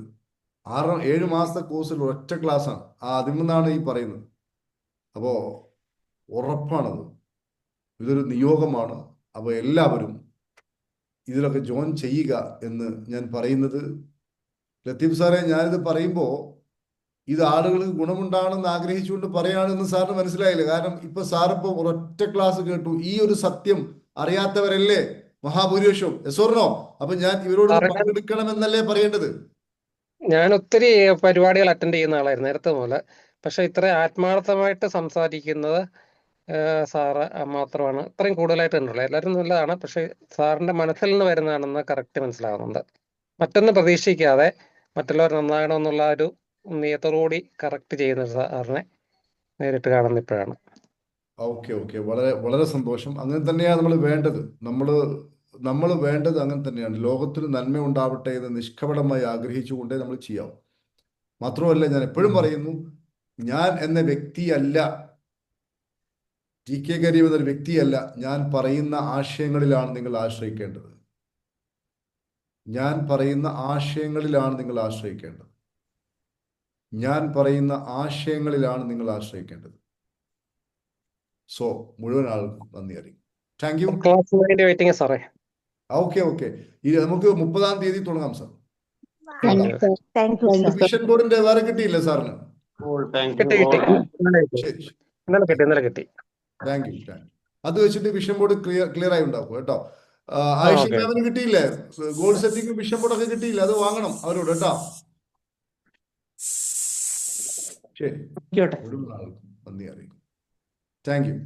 6-7 മാസത്തെ കോഴ്സിൽ ഒറ്റ ക്ലാസ്സാണ്. അതിൽ നിന്നാണ് ഈ പറയുന്നത്. അപ്പോ ഉറപ്പാണത്, ഇതൊരു നിയോഗമാണ്. അപ്പോൾ എല്ലാവരും ഇതിലൊക്കെ ജോയിൻ ചെയ്യുക എന്ന് ഞാൻ പറയുന്നത്. ലത്തീഫ് സാറേ, ഞാനിത് പറയുമ്പോൾ ഇത് ആളുകൾക്ക് ഗുണമുണ്ടാകണമെന്ന് ആഗ്രഹിച്ചുകൊണ്ട് പറയുകയാണെന്ന് സാറിന് മനസ്സിലായില്ല. കാരണം ഇപ്പൊ സാറിപ്പോ ഒരൊറ്റ ക്ലാസ് കേട്ടു. ഈ ഒരു സത്യം അറിയാത്തവരല്ലേ മഹാഭൂരിപക്ഷം, എസോർണോ? അപ്പൊ ഞാൻ ഇവരോട് പങ്കെടുക്കണമെന്നല്ലേ പറയേണ്ടത്? ഞാൻ ഒത്തിരി പരിപാടികൾ അറ്റൻഡ് ചെയ്യുന്ന ആളായിരുന്നു നേരത്തെ മുതൽ. പക്ഷെ ഇത്ര ആത്മാർത്ഥമായിട്ട് സംസാരിക്കുന്നത് സാറ് മാത്രമാണ്. ഇത്രയും കൂടുതലായിട്ട് കണ്ടുള്ളത്. എല്ലാവരും നല്ലതാണ്, പക്ഷെ സാറിന്റെ മനസ്സിൽ നിന്ന് വരുന്നതാണെന്ന് കറക്റ്റ് മനസ്സിലാകുന്നുണ്ട്. മറ്റൊന്ന് പ്രതീക്ഷിക്കാതെ മറ്റുള്ളവർ നന്നാകണമെന്നുള്ള ഒരു നിയത്തോടുകൂടി കറക്റ്റ് ചെയ്യുന്ന സാറിനെ നേരിട്ട് കാണുന്ന ഇപ്പോഴാണ്. ഓക്കെ, വളരെ വളരെ സന്തോഷം. അങ്ങനെ തന്നെയാണ് നമ്മൾ വേണ്ടത്. നമ്മൾ വേണ്ടത് അങ്ങനെ തന്നെയാണ്. ലോകത്തിന് നന്മ ഉണ്ടാവട്ടെ എന്ന് നിഷ്കപടമായി ആഗ്രഹിച്ചുകൊണ്ടേ നമ്മൾ ചെയ്യാം. മാത്രമല്ല, ഞാൻ എപ്പോഴും പറയുന്നു, ഞാൻ എന്ന വ്യക്തിയല്ല, ടി.കെ. കരീം എന്നൊരു വ്യക്തിയല്ല. ഞാൻ പറയുന്ന ആശയങ്ങളിലാണ് നിങ്ങൾ ആശ്രയിക്കേണ്ടത്. ഞാൻ പറയുന്ന ആശയങ്ങളിലാണ് നിങ്ങൾ ആശ്രയിക്കേണ്ടത്. സോ മുഴുവൻ ആൾക്കും നന്ദി അറിയിക്കും. Thank you. ഓക്കെ. നമുക്ക് 30-ാം തീയതി തുടങ്ങാം സാർ. വിഷൻ ബോർഡിന്റെ വേറെ കിട്ടിയില്ല സാറിന്? കിട്ടി. Thank you. അത് വെച്ചിട്ട് വിഷൻ ബോർഡ് ക്ലിയർ ആയി ഉണ്ടാക്കും കേട്ടോ. ആയിഷ മാമിന് കിട്ടിയില്ലേ? ഗോൾ സെറ്റിംഗ് വിഷൻ ബോർഡൊക്കെ കിട്ടിയില്ല, അത് വാങ്ങണം അവരോട് കേട്ടോ. ശരി, മുഴുവൻ ആൾക്കും നന്ദി അറിയിക്കും. Thank you.